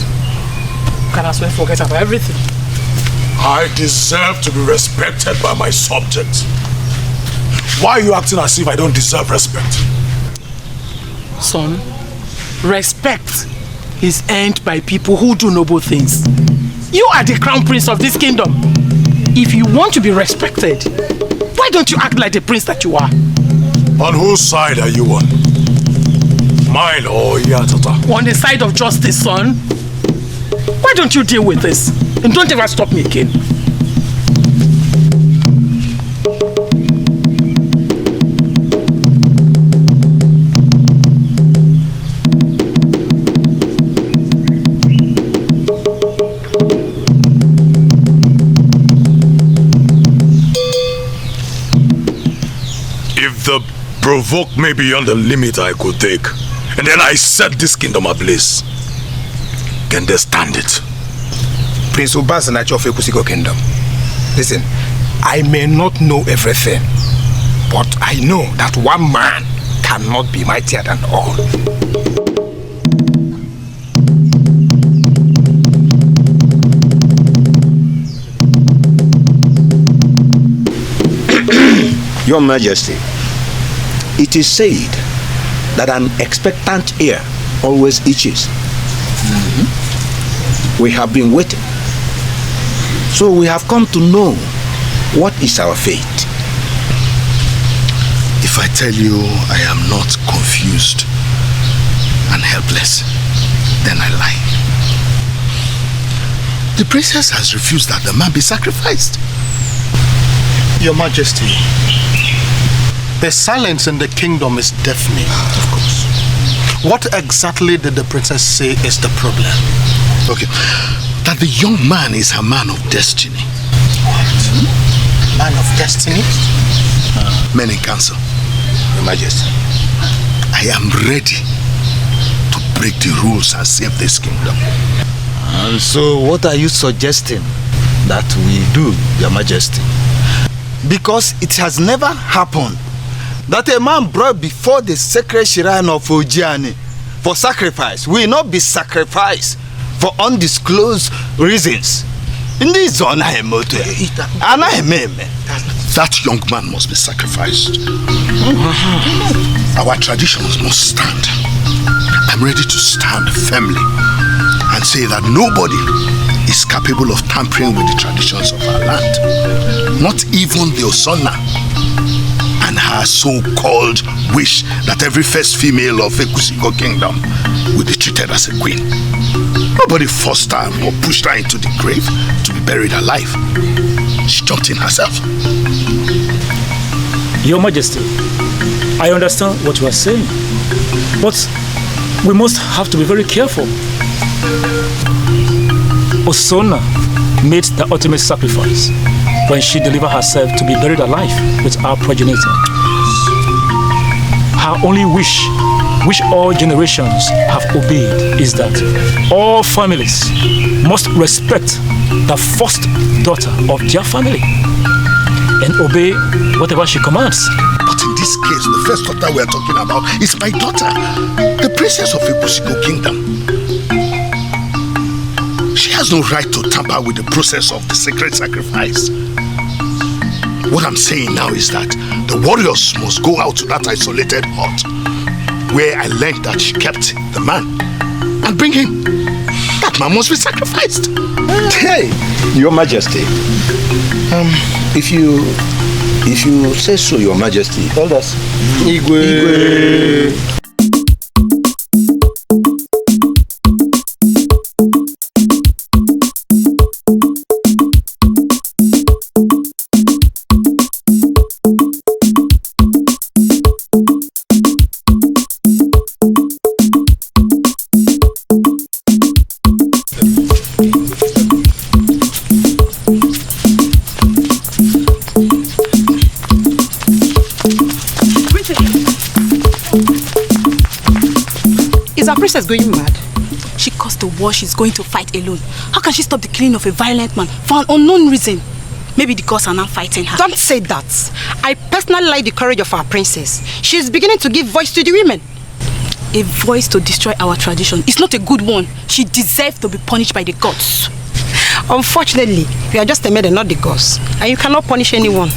C: You can as well forget about everything.
G: I deserve to be respected by my subjects. Why are you acting as if I don't deserve respect?
C: Son, respect is earned by people who do noble things. You are the crown prince of this kingdom. If you want to be respected, why don't you act like the prince that you are?
G: On whose side are you on? Mine or Yatata?
C: On the side of justice, son. Why don't you deal with this? And don't ever stop me again.
G: If the provoke me beyond the limit I could take, and then I set this kingdom ablaze, can they stand it?
P: Prince Obasnachi of Ekusigo Kingdom. Listen, I may not know everything, but I know that one man cannot be mightier than all.
M: Your Majesty, it is said that an expectant ear always itches. We have been waiting. So we have come to know what is our fate.
B: If I tell you I am not confused and helpless, then I lie. The princess has refused that the man be sacrificed.
Q: Your Majesty, the silence in the kingdom is deafening.
B: Of course.
Q: What exactly did the princess say is the problem?
B: Okay, that the young man is a man of destiny.
Q: What? Man of destiny?
B: Men in council.
K: Your Majesty.
B: I am ready to break the rules and save this kingdom.
N: And so what are you suggesting that we do, Your Majesty? Because it has never happened that a man brought before the sacred shrine of Ojiani for sacrifice will not be sacrificed for undisclosed reasons.
B: That young man must be sacrificed. Our traditions must stand. I'm ready to stand firmly and say that nobody is capable of tampering with the traditions of our land. Not even the Osonna and her so-called wish that every first female of Ekusiko kingdom will be treated as a queen. Nobody forced her or pushed her into the grave to be buried alive. She jumped in herself.
T: Your Majesty, I understand what you are saying, but we must have to be very careful. Osonna made the ultimate sacrifice when she delivered herself to be buried alive with our progenitor. Her only wish, which all generations have obeyed, is that all families must respect the first daughter of their family and obey whatever she commands.
B: But in this case, the first daughter we are talking about is my daughter, the princess of Ekusiko kingdom. She has no right to tamper with the process of the sacred sacrifice. What I'm saying now is that the warriors must go out to that isolated hut where I learned that she kept the man and bring him. That man must be sacrificed.
K: Hey, Your Majesty. If you say so, Your Majesty, elders. Igwe.
F: Princess going mad. She caused the war she's going to fight alone. How can she stop the killing of a violent man for an unknown reason? Maybe the gods are now fighting her.
S: Don't say that. I personally like the courage of our princess. She's beginning to give voice to the women.
F: A voice to destroy our tradition is not a good one. She deserves to be punished by the gods.
S: Unfortunately, we are just a maiden, not the gods. And you cannot punish anyone.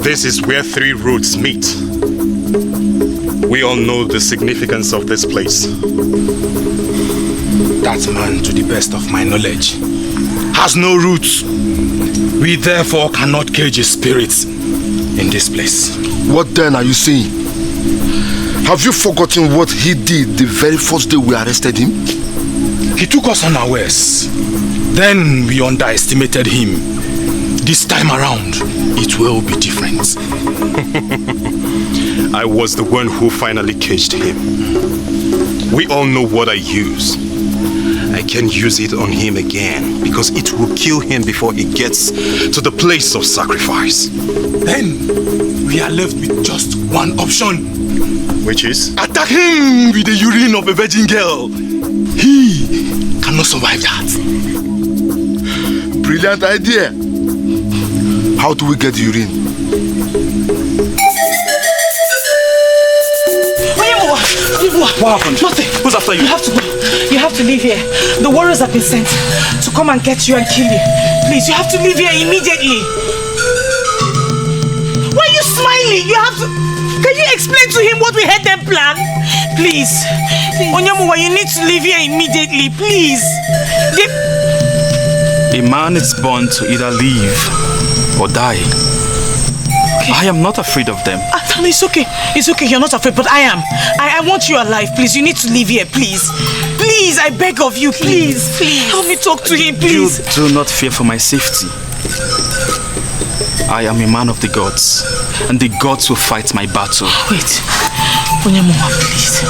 O: This is where three roads meet. We all know the significance of this place.
P: That man, to the best of my knowledge, has no roots. We therefore cannot cage his spirits in this place.
K: What then are you saying? Have you forgotten what he did the very first day we arrested him?
P: He took us unawares. Then we underestimated him. This time around, it will be different.
O: I was the one who finally caged him. We all know what I use. I can use it on him again because it will kill him before he gets to the place of sacrifice.
P: Then we are left with just one option.
O: Which is?
P: Attack him with the urine of a virgin girl. He
K: cannot survive that. Brilliant idea. How do we get the urine?
T: What happened?
A: Nothing.
T: Who's after you?
A: You have to go. You have to leave here. The warriors have been sent to come and get you and kill you. Please, you have to leave here immediately. Why are you smiling? You have to... Can you explain to him what we had them plan? Please. Onyamuwa, you need to leave here immediately. Please.
E: A man is born to either live or die. Okay. I am not afraid of them.
A: It's okay. It's okay. You're not afraid, but I am. I want you alive. Please, you need to leave here. Please. Please, I beg of you. Please. Please. Help me talk to him, please.
E: You do not fear for my safety. I am a man of the gods, and the gods will fight my battle.
A: Wait. Onyamuwa, please.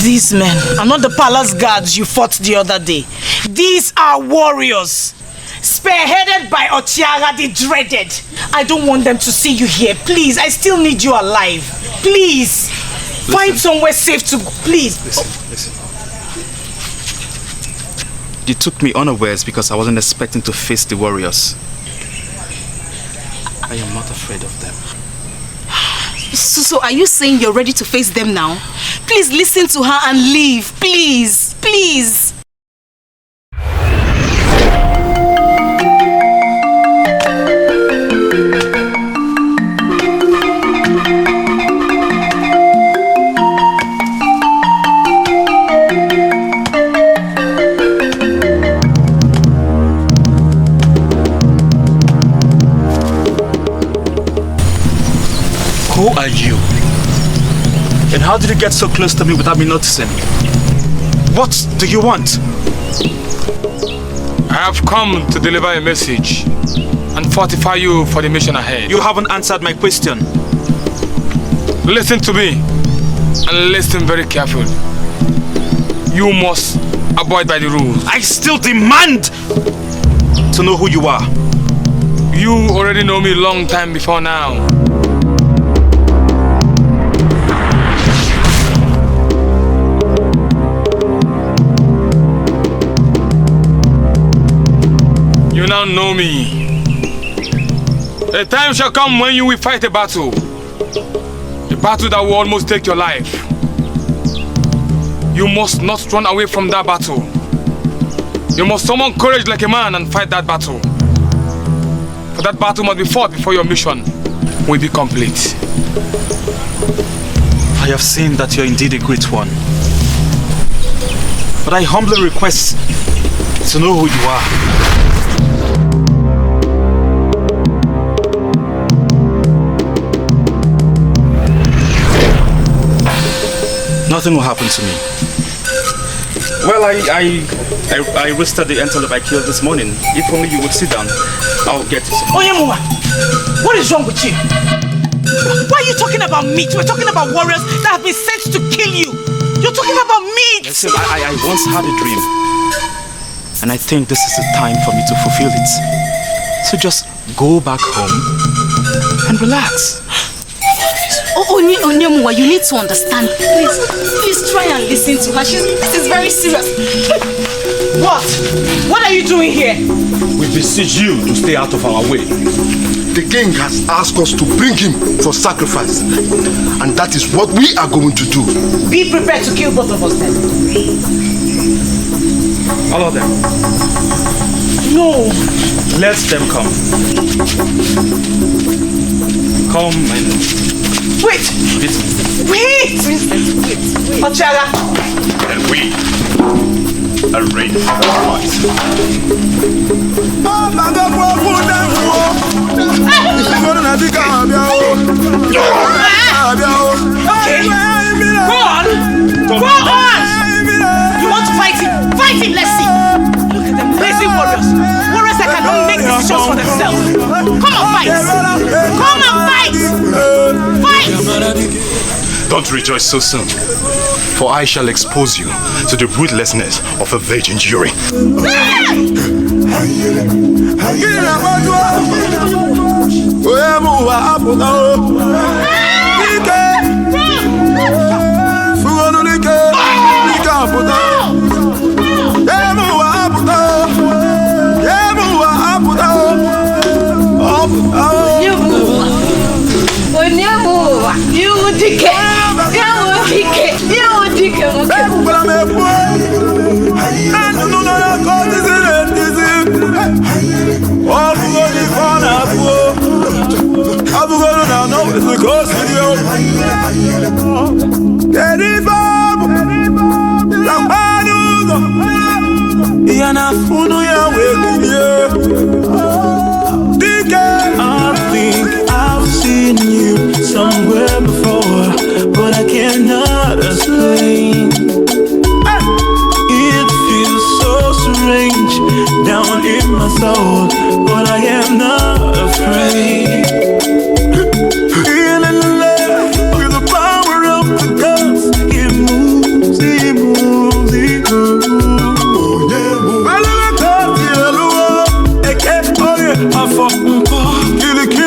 A: These men are not the palace guards you fought the other day. These are warriors. Spearheaded by Ochiaga the Dreaded. I don't want them to see you here. Please, I still need you alive. Please. Listen. Find somewhere safe to... Please.
E: Listen. You took me unawares because I wasn't expecting to face the warriors. I am not afraid of them.
F: So are you saying you're ready to face them now? Please listen to her and leave. Please. Please.
T: Who are you? And how did you get so close to me without me noticing? What do you want?
S: I have come to deliver a message and fortify you for the mission ahead.
T: You haven't answered my question.
S: Listen to me and listen very carefully. You must abide by the rules.
T: I still demand to know who you are.
S: You already know me a long time before now. You now know me. A time shall come when you will fight a battle. A battle that will almost take your life. You must not run away from that battle. You must summon courage like a man and fight that battle. For that battle must be fought before your mission will be complete.
T: I have seen that you are indeed a great one. But I humbly request to know who you are. Nothing will happen to me. Well, I roasted the antelope I killed this morning. If only you would sit down, I'll get you some.
A: Onyamuwa, what is wrong with you? Why are you talking about meat? We're talking about warriors that have been sent to kill you. You're talking about meat.
E: Listen, I once had a dream. And I think this is the time for me to fulfill it. So just go back home and relax.
F: Onyamuwa, you need to understand. Please try and listen to her. This is very serious.
A: What? What are you doing here?
K: We beseech you to stay out of our way. The king has asked us to bring him for sacrifice. And that is what we are going to do.
A: Be prepared to kill both of us then.
T: All of them.
A: No.
T: Let them come. Come and...
A: Wait! Wait! Ochiaga!
O: And we are ready for the fight.
A: Okay. Go on! Go on! You want to fight him? Fight him, let's see! Look at them crazy warriors! Warriors that cannot make decisions for themselves! Come on, fight! Come on, fight! Fight!
O: Don't rejoice so soon, for I shall expose you to the ruthlessness of a virgin jury.
J: I think I've seen you somewhere before, but I cannot explain. It feels so strange down in my soul, but I am not afraid. Feeling love with the power of the gods, it moves, it moves, it moves. I